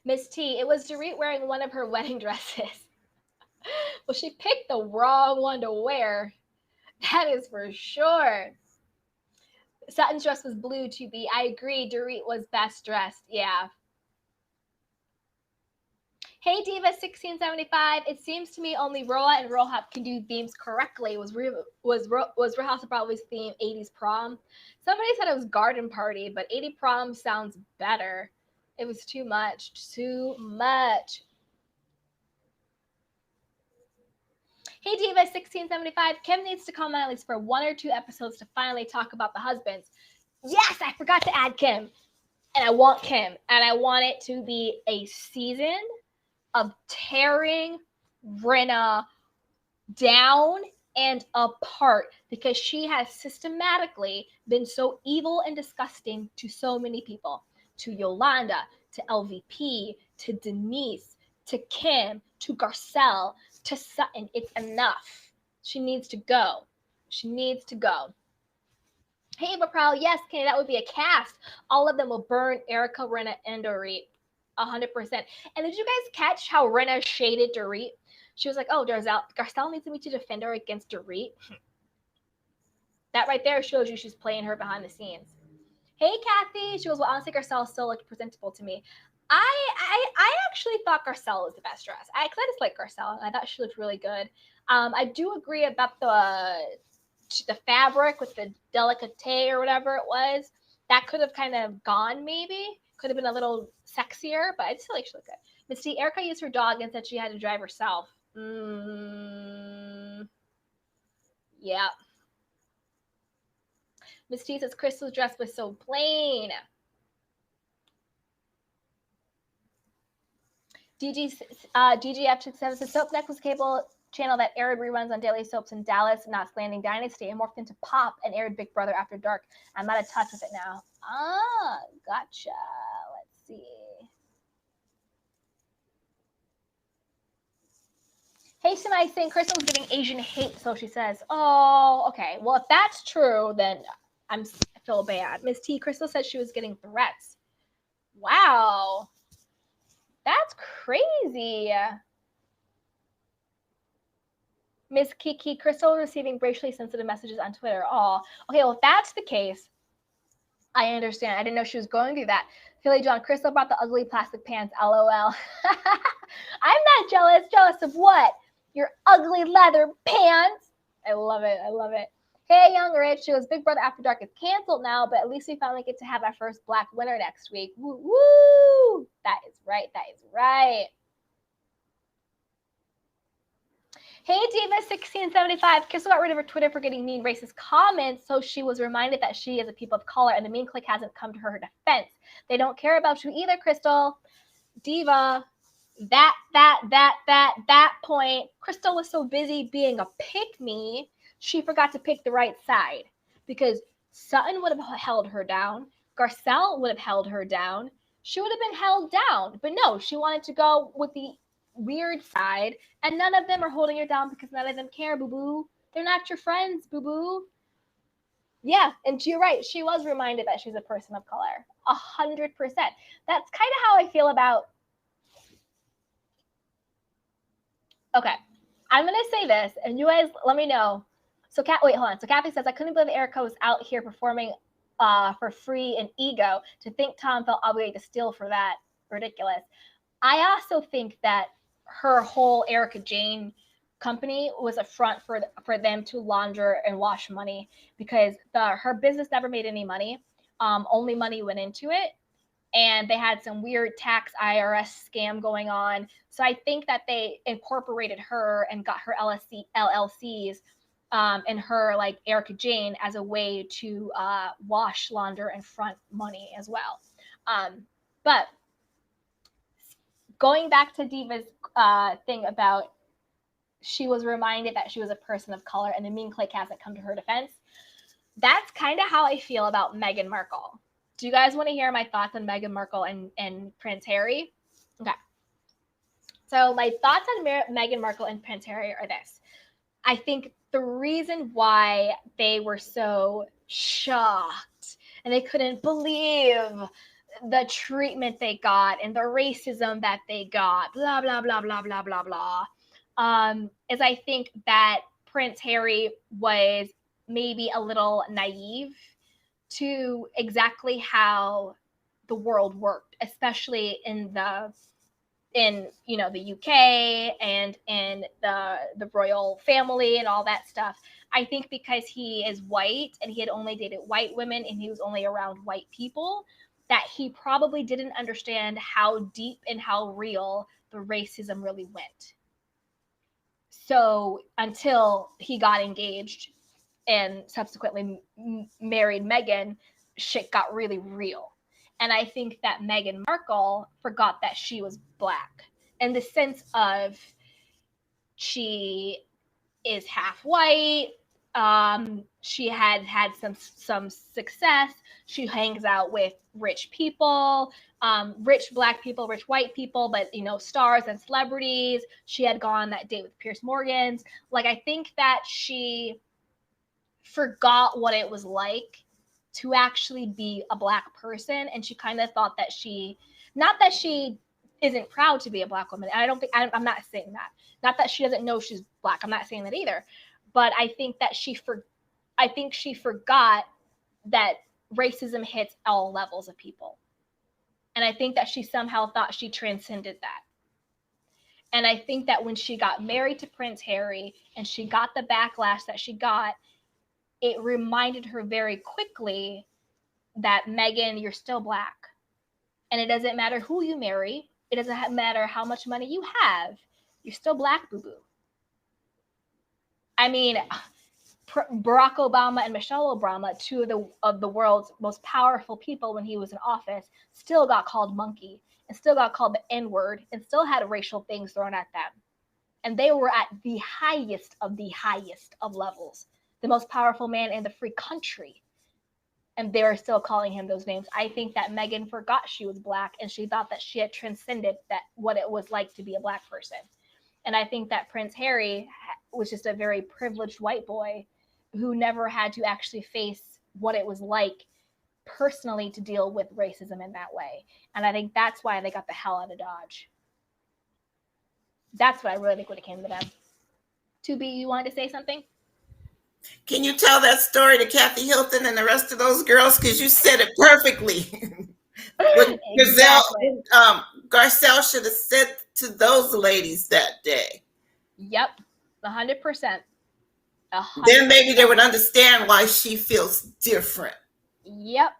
Miss T, it was Dorit wearing one of her wedding dresses. Well, she picked the wrong one to wear. That is for sure. Sutton's dress was blue to be. I agree. Dorit was best dressed. Yeah. Hey Diva 1675. It seems to me only Roa and Rohap can do themes correctly. Was Real House of Beverly's theme 80s prom? Somebody said it was garden party, but 80 prom sounds better. It was too much. Too much. Hey Diva 1675. Kim needs to come on at least for 1 or 2 episodes to finally talk about the husbands. Yes, I forgot to add Kim. And I want Kim. And I want it to be a season of tearing Rinna down and apart because she has systematically been so evil and disgusting to so many people. To Yolanda, to LVP, to Denise, to Kim, to Garcelle, to Sutton. It's enough. She needs to go. She needs to go. Hey, Prowl, yes, Kenny, that would be a cast. All of them will burn Erica, Rinna, and Dorit. 100%. And did you guys catch how Rinna shaded Dorit? She was like, oh, Garcelle needs me to defend her against Dorit. That right there shows you she's playing her behind the scenes. Hey, Kathy. She goes, well, honestly, Garcelle still looked presentable to me. I actually thought Garcelle was the best dress. I just like Garcelle. I thought she looked really good. I do agree about the fabric with the delicate or whatever it was. That could have kind of gone maybe. Could have been a little sexier, but I still like she looked good. Misty, Erica used her dog and said she had to drive herself. Yeah. Misty says Crystal's dress was so plain. DGF says the soap necklace cable channel that aired reruns on daily soaps in Dallas, Knots Landing Dynasty, and morphed into Pop and aired Big Brother After Dark. I'm out of touch with it now. Ah, gotcha. Let's see. Hey, Shemai saying Crystal's getting Asian hate, so she says. Oh, okay. Well, if that's true, then I feel bad. Miss T, Crystal said she was getting threats. Wow. That's crazy. Miss Kiki, Crystal receiving racially sensitive messages on Twitter. Oh, okay. Well, if that's the case, I understand. I didn't know she was going through that. Philly John, Crystal brought the ugly plastic pants. LOL. I'm not jealous. Jealous of what? Your ugly leather pants. I love it. I love it. Hey, Young Rich. She goes, Big Brother After Dark is canceled now, but at least we finally get to have our first black winner next week. Woo, woo. That is right. That is right. Hey, Diva1675. Crystal got rid of her Twitter for getting mean racist comments, so she was reminded that she is a people of color, and the mean clique hasn't come to her defense. They don't care about you either, Crystal. Diva, that point, Crystal was so busy being a pick-me, she forgot to pick the right side. Because Sutton would have held her down. Garcelle would have held her down. She would have been held down. But no, she wanted to go with the weird side, and none of them are holding her down because none of them care, boo-boo. They're not your friends, boo-boo. Yeah, and you're right. She was reminded that she's a person of color. 100%. That's kind of how I feel about... Okay, I'm going to say this, and you guys let me know. So, wait, hold on. So, Kathy says, I couldn't believe Erica was out here performing for free and ego. To think Tom felt obligated to steal for that. Ridiculous. I also think that her whole Erica Jane company was a front for them to launder and wash money because her business never made any money. Only money went into it. And they had some weird tax IRS scam going on. So I think that they incorporated her and got her LLCs and her like Erica Jane as a way to wash, launder, and front money as well. But going back to Diva's thing about she was reminded that she was a person of color and the mean clique hasn't come to her defense. That's kind of how I feel about Meghan Markle. Do you guys want to hear my thoughts on Meghan Markle and Prince Harry? Okay. So my thoughts on Meghan Markle and Prince Harry are this. I think the reason why they were so shocked and they couldn't believe the treatment they got and the racism that they got, blah, blah, blah, blah, blah, blah, blah, is I think that Prince Harry was maybe a little naive to exactly how the world worked, especially in the UK and in the royal family and all that stuff. I think because he is white and he had only dated white women and he was only around white people, that he probably didn't understand how deep and how real the racism really went. So until he got engaged and subsequently married Meghan, shit got really real. And I think that Meghan Markle forgot that she was Black, in the sense of she is half white. She had some success. She hangs out with rich people, rich Black people, rich white people, but stars and celebrities. She had gone on that date with Piers Morgan's. Like, I think that she forgot what it was like to actually be a Black person, and she kind of thought that not that she isn't proud to be a Black woman. I don't think I'm not saying that. Not that she doesn't know she's Black. I'm not saying that either. But I think that she forgot that racism hits all levels of people. And I think that she somehow thought she transcended that. And I think that when she got married to Prince Harry and she got the backlash that she got, it reminded her very quickly that, Meghan, you're still Black. And it doesn't matter who you marry. It doesn't matter how much money you have. You're still Black, boo-boo. I mean, Barack Obama and Michelle Obama, two of the world's most powerful people when he was in office, still got called monkey and still got called the N-word and still had racial things thrown at them. And they were at the highest of levels, the most powerful man in the free country. And they were still calling him those names. I think that Meghan forgot she was Black and she thought that she had transcended what it was like to be a Black person. And I think that Prince Harry was just a very privileged white boy who never had to actually face what it was like personally to deal with racism in that way. And I think that's why they got the hell out of Dodge. That's what I really think when it came to them. 2B, you wanted to say something?
Can you tell that story to Kathy Hilton and the rest of those girls? Because you said it perfectly. Exactly. Garcelle should have said to those ladies that day.
Yep, 100%.
Then maybe they would understand why she feels different.
Yep.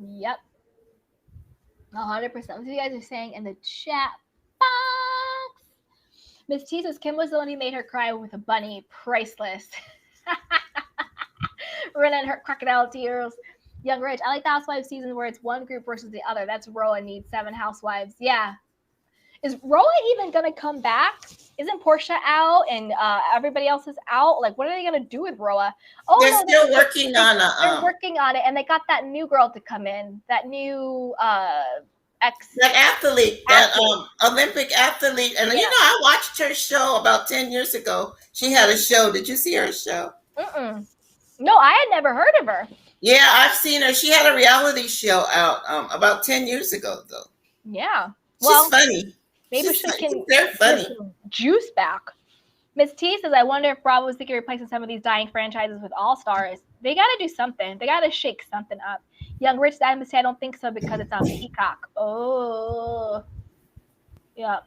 100%. What you guys are saying in the chat box. Miss T says Kim was the one who made her cry with a bunny. Priceless. Running her crocodile tears. Young Rich, I like the Housewives season where it's one group versus the other. That's Roa needs 7 housewives. Yeah. Is Roa even going to come back? Isn't Portia out and everybody else is out? Like, what are they going to do with Roa?
Oh, they're still working on it.
They're working on it, and they got that new girl to come in. That new
that athlete, that Olympic athlete. And I watched her show about 10 years ago. She had a show. Did you see her show?
No, I had never heard of her.
Yeah, I've seen her. She had a reality show out about 10 years ago, though.
Yeah.
She's funny.
Maybe she can
get
some juice back. Miss T says, I wonder if Bravo's thinking of replacing some of these dying franchises with all-stars. They got to do something. They got to shake something up. Young Rich Diamond said, I don't think so because it's on Peacock. Oh. Yeah.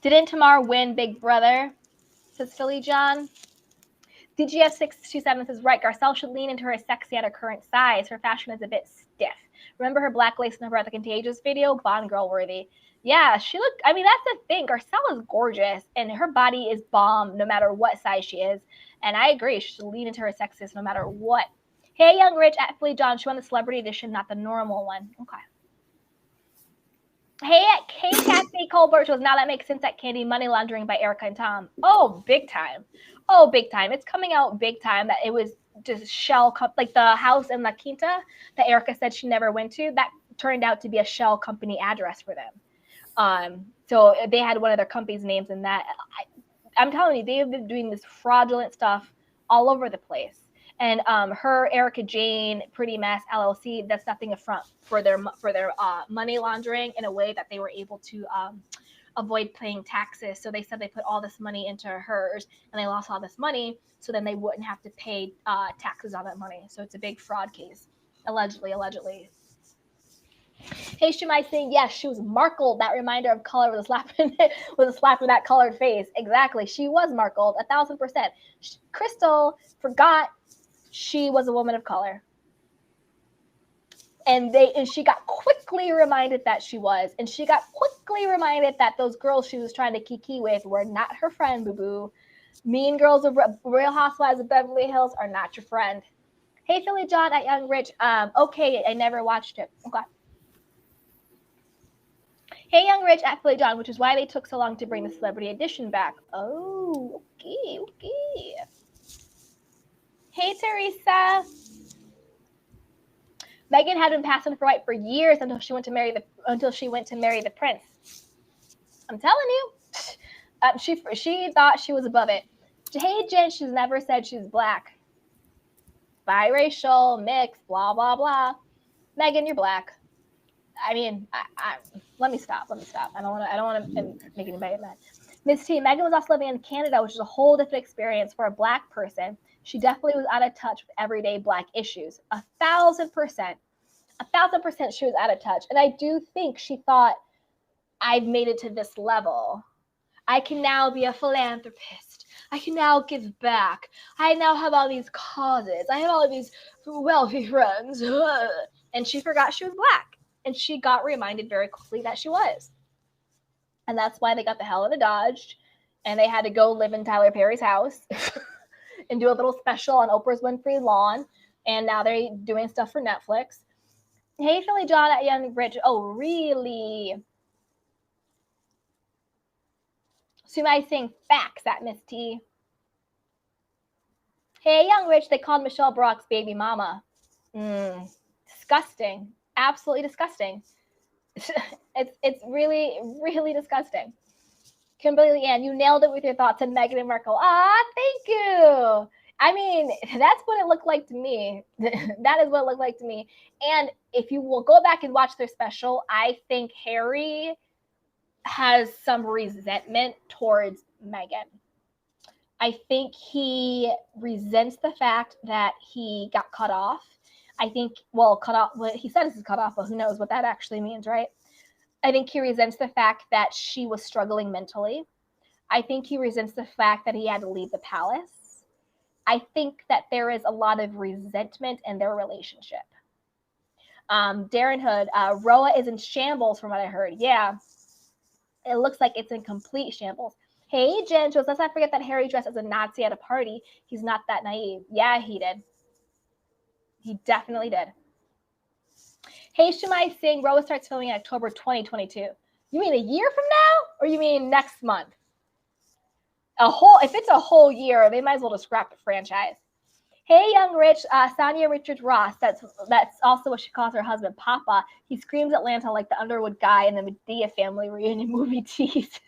Didn't Tamar win Big Brother? Says Philly John. DGF627 says, right, Garcelle should lean into her sexy at her current size. Her fashion is a bit stiff. Remember her black lace number at the Contagious video? Bond girl worthy. Yeah, she looked, I mean, that's the thing. Garcelle is gorgeous, and her body is bomb no matter what size she is. And I agree. She should lean into her sexiness no matter what. Hey, Young Rich at Philly John. She won the celebrity edition, not the normal one. Okay. Hey, Kathy Colbert was now that makes sense at Candy money laundering by Erica and Tom. Oh, big time. Oh, big time. It's coming out big time that it was just shell, like the house in La Quinta that Erica said she never went to. That turned out to be a shell company address for them. So they had one of their company's names in that. I'm telling you, they've been doing this fraudulent stuff all over the place. And her Erica Jane Pretty Mess LLC, that's nothing affront for their money laundering in a way that they were able to avoid paying taxes. So they said they put all this money into hers and they lost all this money, so then they wouldn't have to pay taxes on that money. So it's a big fraud case, allegedly. Hey, Shemai saying, yes, she was markled. That reminder of color with a slap in that colored face. Exactly. She was markled, 1,000%. Crystal forgot she was a woman of color. And she got quickly reminded that she was. And she got quickly reminded that those girls she was trying to kiki with were not her friend, boo-boo. Mean Girls of Real Housewives of Beverly Hills are not your friend. Hey, Philly John at Young Rich. Okay, I never watched it. Okay. Hey, Young Rich at Philly John, which is why they took so long to bring the Celebrity Edition back. Oh, okay. Hey, Teresa. Meghan had been passing for white for years until she went to marry the prince. I'm telling you, she thought she was above it. Hey, Jen, she's never said she's black, biracial, mixed, blah blah blah. Meghan, you're black. I mean, let me stop. I don't want to make anybody mad. Miss T, Meghan was also living in Canada, which is a whole different experience for a black person. She definitely was out of touch with everyday black issues. 1,000%. 1,000% she was out of touch. And I do think she thought, I've made it to this level. I can now be a philanthropist. I can now give back. I now have all these causes. I have all of these wealthy friends. And she forgot she was black. And she got reminded very quickly that she was. And that's why they got the hell out of Dodge. And they had to go live in Tyler Perry's house and do a little special on Oprah's Winfrey lawn. And now they're doing stuff for Netflix. Hey, Philly John at Young Rich. Oh, really? Sumai saying facts at Miss T. Hey, Young Rich, they called Michelle Brock's baby mama. Disgusting. Absolutely disgusting. It's really, really disgusting. Kimberly Ann, you nailed it with your thoughts on Meghan and Markle. Thank you. I mean, that's what it looked like to me. That is what it looked like to me. And if you will go back and watch their special, I think Harry has some resentment towards Meghan. I think he resents the fact that he got cut off. I think, cut off, he said this is cut off, but who knows what that actually means, right? I think he resents the fact that she was struggling mentally. I think he resents the fact that he had to leave the palace. I think that there is a lot of resentment in their relationship. Darren Hood, Roa is in shambles from what I heard. Yeah, it looks like it's in complete shambles. Hey, Jen, let's not forget that Harry dressed as a Nazi at a party. He's not that naive. Yeah, he did. He definitely did. Hey, Shumai Singh, Roa starts filming in October 2022. You mean a year from now? Or you mean next month? If it's a whole year, they might as well just scrap the franchise. Hey, Young Rich, Sonia Richards Ross, that's also what she calls her husband, Papa. He screams Atlanta like the Underwood guy in the Medea family reunion movie tease.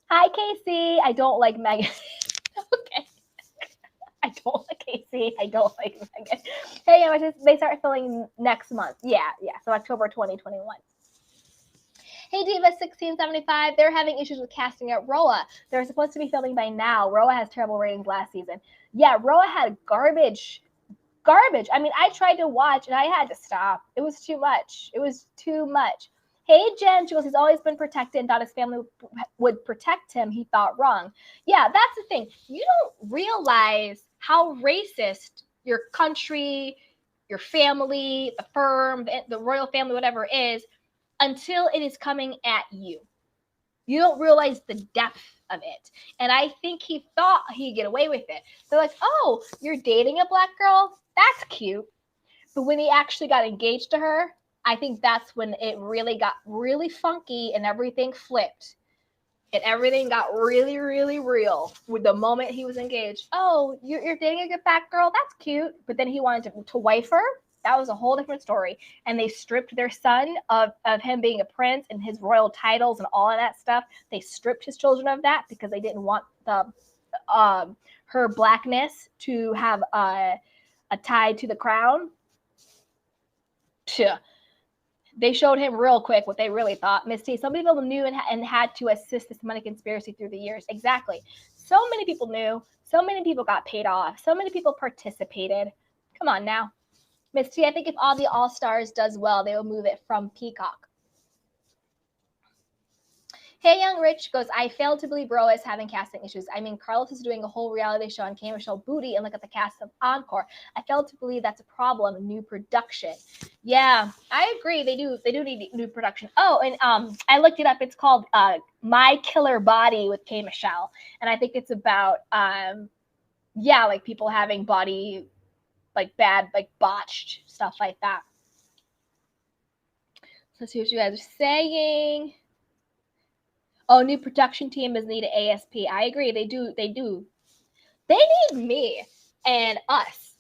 Hi, Casey. I don't like Meghan. Okay. I don't like Casey. I don't like Meghan. Hey, they start filming next month. Yeah. So October 2021. Hey, Diva 1675. They're having issues with casting out Roa. They're supposed to be filming by now. Roa has terrible ratings last season. Yeah, Roa had garbage. I mean, I tried to watch and I had to stop. It was too much. Hey, Jen, she goes, he's always been protected and thought his family would protect him. He thought wrong. Yeah, that's the thing. You don't realize how racist your country, your family, the firm, the royal family, whatever it is, until it is coming at you. You don't realize the depth of it. And I think he thought he'd get away with it. They're like, oh, you're dating a black girl? That's cute. But when he actually got engaged to her, I think that's when it really got really funky and everything flipped. And everything got really, really real with the moment he was engaged. Oh, you're dating a black girl? That's cute. But then he wanted to wife her? That was a whole different story. And they stripped their son of him being a prince and his royal titles and all of that stuff. They stripped his children of that because they didn't want the her blackness to have a tie to the crown. They showed him real quick what they really thought. Miss T, some people knew and had to assist this money conspiracy through the years. Exactly. So many people knew. So many people got paid off. So many people participated. Come on now. Miss T, I think if all the All-Stars does well, they will move it from Peacock. Hey Young Rich goes, I fail to believe Bro is having casting issues. I mean, Carlos is doing a whole reality show on Camera Show Booty, and look at the cast of Encore. I fail to believe that's a problem. New production. Yeah, I agree. They do need new production. Oh, and I looked it up. It's called My Killer Body with K. Michelle, and I think it's about like people having body like bad, like botched stuff like that. Let's see what you guys are saying. Oh, new production team is needed ASP. I agree. They do. They need me and us.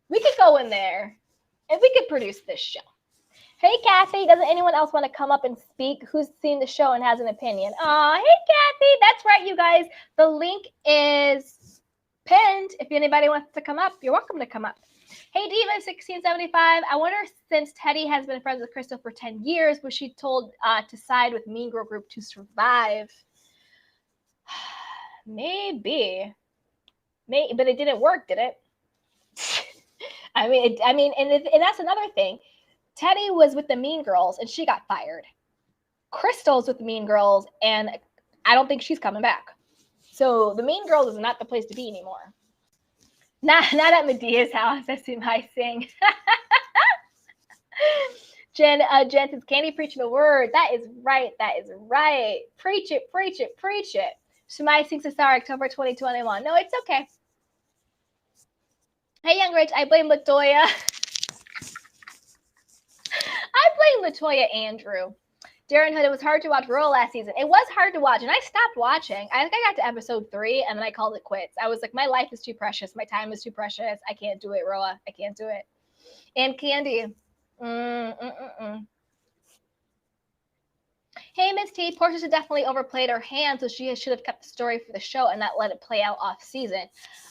We could go in there and we could produce this show. Hey, Kathy, doesn't anyone else want to come up and speak? Who's seen the show and has an opinion? Aw, hey, Kathy. That's right, you guys. The link is pinned. If anybody wants to come up, you're welcome to come up. Hey, Diva1675. I wonder, since Teddy has been friends with Crystal for 10 years, was she told to side with Mean Girl Group to survive? Maybe, but it didn't work, did it? I mean, and that's another thing. Teddy was with the Mean Girls, and she got fired. Crystal's with the Mean Girls, and I don't think she's coming back. So the Mean Girls is not the place to be anymore. Not at Medea's house. I see my sing. Jen says, Candy preaching the word. That is right. That is right. Preach it, preach it, preach it. Shemai sings a star, October 2021. No, it's okay. Hey, Young Rich, I blame LaToya. I blame LaToya Andrew. Darren Hood, it was hard to watch Royal last season. It was hard to watch, and I stopped watching. I think I got to episode 3, and then I called it quits. I was like, my life is too precious. My time is too precious. I can't do it, Roa. I can't do it. And Candy. Hey, Miss T, Portia should definitely overplayed her hand, so she should have kept the story for the show and not let it play out off season.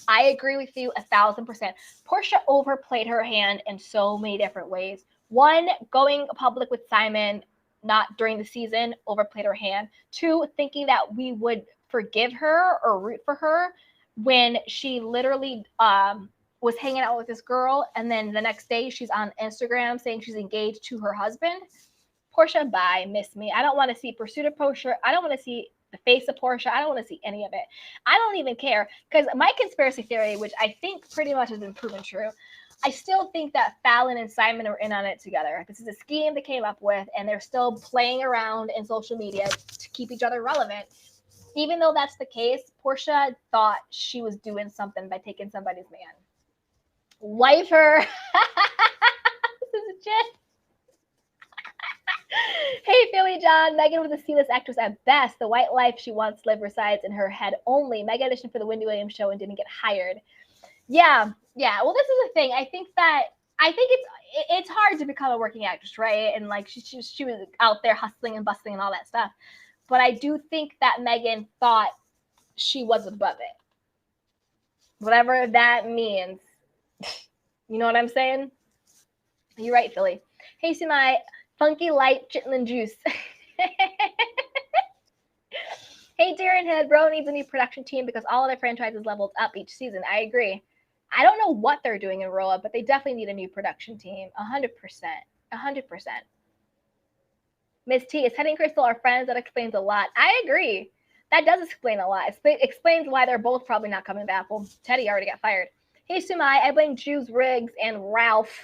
I agree with you 1,000%. Portia overplayed her hand in so many different ways. One, going public with Simon not during the season, overplayed her hand. 2, thinking that we would forgive her or root for her when she literally was hanging out with this girl, and then the next day she's on Instagram saying she's engaged to her husband. Portia, bye, miss me. I don't want to see Pursuit of Portia. I don't want to see the face of Portia. I don't want to see any of it. I don't even care, because my conspiracy theory, which I think pretty much has been proven true, I still think that Fallon and Simon are in on it together. This is a scheme they came up with, and they're still playing around in social media to keep each other relevant. Even though that's the case, Portia thought she was doing something by taking somebody's man. Wife her. This is a shit. Hey, Philly John. Megan was a C-list actress at best. The white life she once lived resides in her head only. Megan auditioned for the Wendy Williams show and didn't get hired. Yeah. Well, this is the thing. I think it's hard to become a working actress, right? And like she was out there hustling and bustling and all that stuff. But I do think that Megan thought she was above it. Whatever that means. You know what I'm saying? You're right, Philly. Hey, Simai, funky light chitlin juice. Hey, Darren Head, bro needs a new production team because all of the franchises leveled up each season. I agree. I don't know what they're doing in Roa, but they definitely need a new production team. 100%. 100%. Miss T, is Teddy and Crystal are friends? That explains a lot. I agree. That does explain a lot. It explains why they're both probably not coming back. Well, Teddy already got fired. Hey, Sumai, I blame Juice Riggs and Ralph.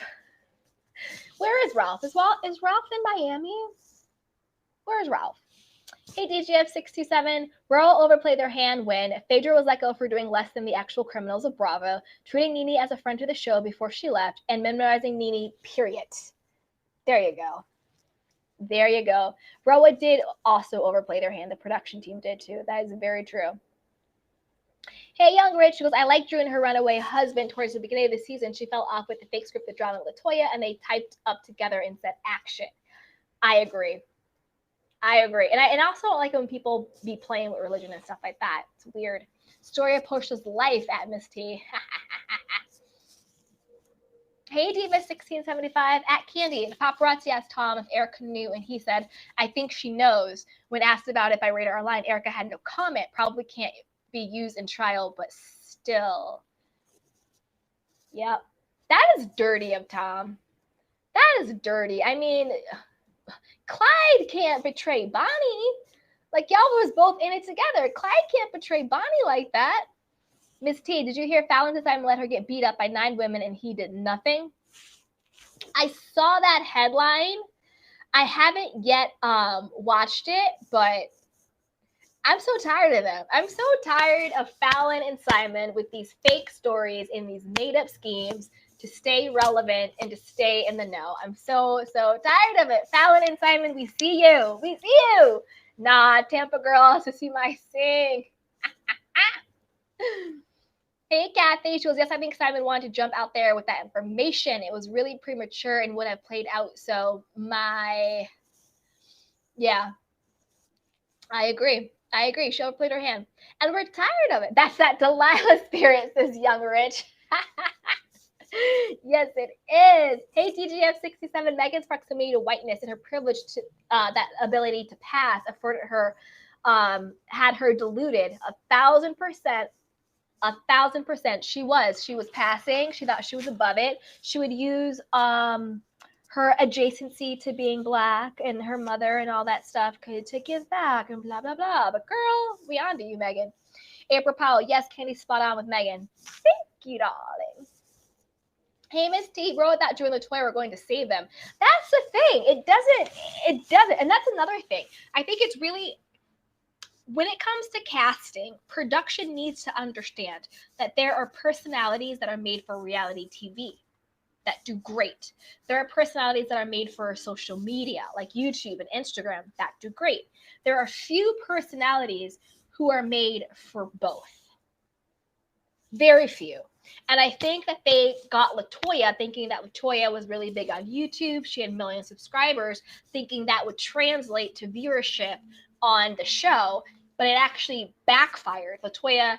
Where is Ralph? Is Ralph in Miami? Where is Ralph? Hey, DGF627. Royal overplayed their hand when Phaedra was let go for doing less than the actual criminals of Bravo, treating Nene as a friend to the show before she left, and memorizing Nene, period. There you go. There you go. Roa did also overplay their hand. The production team did too. That is very true. Hey, Young Rich goes, I like Drew and her runaway husband. Towards the beginning of the season, she fell off with the fake script that drama LaToya, and they typed up together and said action. I agree. And I also don't like when people be playing with religion and stuff like that. It's weird. Story of Portia's life at Miss T. Hey, Diva1675 at Candy. The paparazzi asked Tom if Erica knew, and he said, I think she knows. When asked about it by Radar Online, Erica had no comment. Probably can't be used in trial, but still. Yep. That is dirty of Tom. That is dirty. I mean, Clyde can't betray Bonnie. Like, y'all was both in it together. Clyde can't betray Bonnie like that. Miss T, did you hear Fallon decided to let her get beat up by 9 women and he did nothing? I saw that headline. I haven't yet watched it, but I'm so tired of them. I'm so tired of Fallon and Simon with these fake stories and these made-up schemes to stay relevant and to stay in the know. I'm so tired of it. Fallon and Simon, we see you. We see you. Nah, Tampa girl has to see my sing. Hey, Kathy. She goes, yes, I think Simon wanted to jump out there with that information. It was really premature and would have played out. So yeah, I agree. She overplayed her hand. And we're tired of it. That's that Delilah spirit, says Young Rich. Yes, it is. Hey, TGF67, Megan's proximity to whiteness and her privilege to that ability to pass afforded her, had her deluded 1,000%. 1,000%. She was passing. She thought she was above it. She would use her adjacency to being Black and her mother and all that stuff to give back and blah, blah, blah. But girl, we on to you, Megan. April Powell, yes, Candy's spot on with Megan. Thank you, darling. Hey, Miss T, wrote that Drew and LaToya were going to save them. That's the thing. It doesn't. And that's another thing. I think it's really, when it comes to casting, production needs to understand that there are personalities that are made for reality TV that do great. There are personalities that are made for social media, like YouTube and Instagram, that do great. There are few personalities who are made for both. Very few. And I think that they got LaToya thinking that LaToya was really big on YouTube. She had a million subscribers, thinking that would translate to viewership on the show, but it actually backfired. LaToya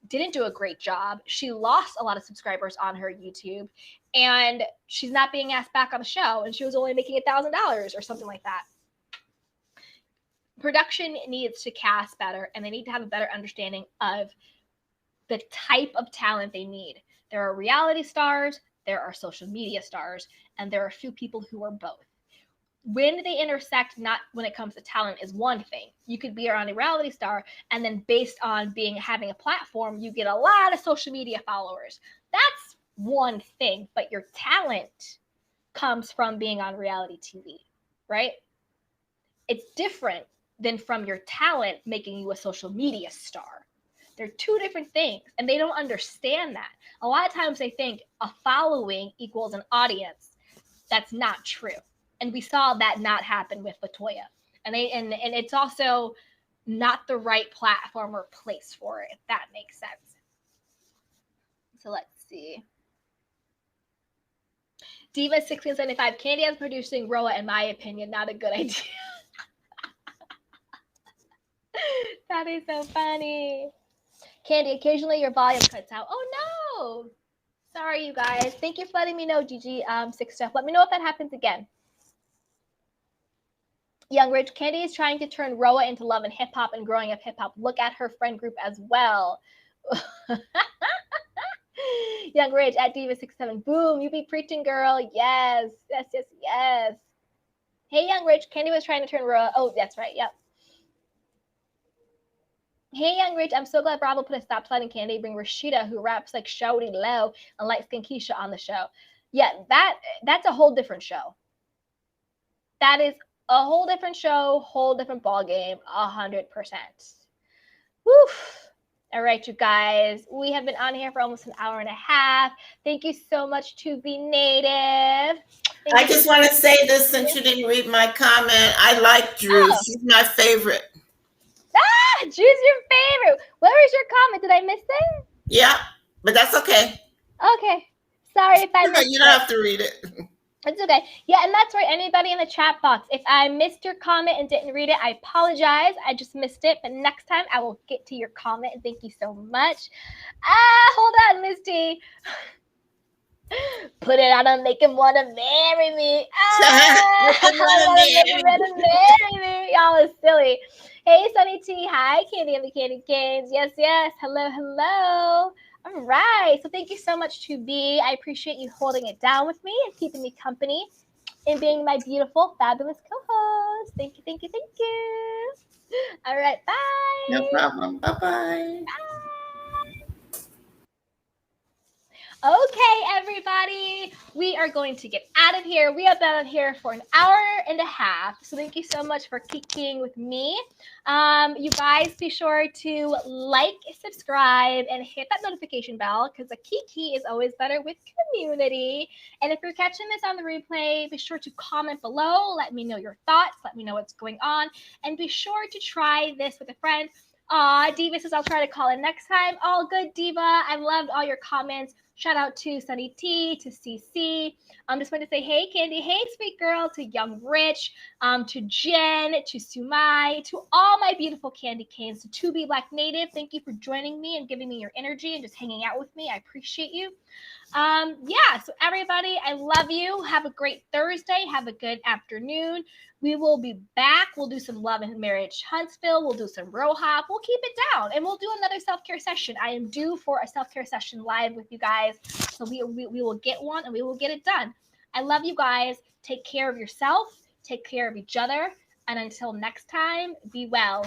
didn't do a great job. She lost a lot of subscribers on her YouTube, and she's not being asked back on the show, and she was only making $1,000 or something like that. Production needs to cast better, and they need to have a better understanding of the type of talent they need. There are reality stars, there are social media stars, and there are a few people who are both. When they intersect, not when it comes to talent, is one thing. You could be around a reality star, and then based on having a platform, you get a lot of social media followers. That's one thing, but your talent comes from being on reality TV, right? It's different than from your talent making you a social media star. They're two different things, and they don't understand that. A lot of times they think a following equals an audience. That's not true. And we saw that not happen with LaToya. And it's also not the right platform or place for it, if that makes sense. So let's see. Diva1675, Candy as producing Roa, in my opinion, not a good idea. That is so funny. Candy, occasionally your volume cuts out. Oh no! Sorry, you guys. Thank you for letting me know, GG6 stuff. Let me know if that happens again. Young Rich, Candy is trying to turn Roa into love and hip hop and growing up hip hop. Look at her friend group as well. Young Rich at Diva67. Boom, you be preaching, girl. Yes. Hey, Young Rich, Candy was trying to turn Roa. Oh, that's right. Yep. Hey, Young Rich, I'm so glad Bravo put a stop sign in Candy. Bring Rashida, who raps like Shawty Low, and light-skinned Keisha on the show. Yeah, that's a whole different show. That is a whole different show, whole different ball game, 100%. Woof. All right, you guys. We have been on here for almost an hour and a half. Thank you so much to Be Native.
I just want to say this since you didn't read my comment. I like Drew. Oh. She's my favorite.
Ah, Drew's your favorite. Where was your comment? Did I miss it?
Yeah, but that's okay.
Okay. Sorry if I missed it.
You don't have to read it.
It's okay. Yeah, and that's right. Anybody in the chat box, if I missed your comment and didn't read it, I apologize. I just missed it. But next time I will get to your comment. And thank you so much. Hold on, Misty. Put it on him, make him want to marry me. Marry me. Y'all is silly. Hey, Sunny T. Hi, Candy and the Candy Canes. Yes, yes. Hello, hello. All right. So thank you so much to B. I appreciate you holding it down with me and keeping me company and being my beautiful, fabulous co-host. Thank you, thank you, thank you. All right. Bye.
No problem. Bye-bye.
Bye. Okay, everybody, we are going to get out of here. We have been out here for an hour and a half. So thank you so much for kikiing with me. You guys be sure to like, subscribe, and hit that notification bell because a kiki is always better with community. And if you're catching this on the replay, be sure to comment below. Let me know your thoughts. Let me know what's going on. And be sure to try this with a friend. Diva says I'll try to call in next time. All good, Diva. I loved all your comments. Shout out to Sunny T, to CC. I'm just going to say, hey, Candy, hey, sweet girl, to Young Rich, to Jen, to Sumai, to all my beautiful candy canes, to 2B Black Native. Thank you for joining me and giving me your energy and just hanging out with me. I appreciate you. Yeah, so everybody, I love you. Have a great Thursday. Have a good afternoon. We will be back. We'll do some Love and Marriage Huntsville. We'll do some Bro Hop. We'll keep it down, and we'll do another self-care session. I am due for a self-care session live with you guys, so we will get one, and we will get it done. I love you guys. Take care of yourself. Take care of each other. And until next time, be well.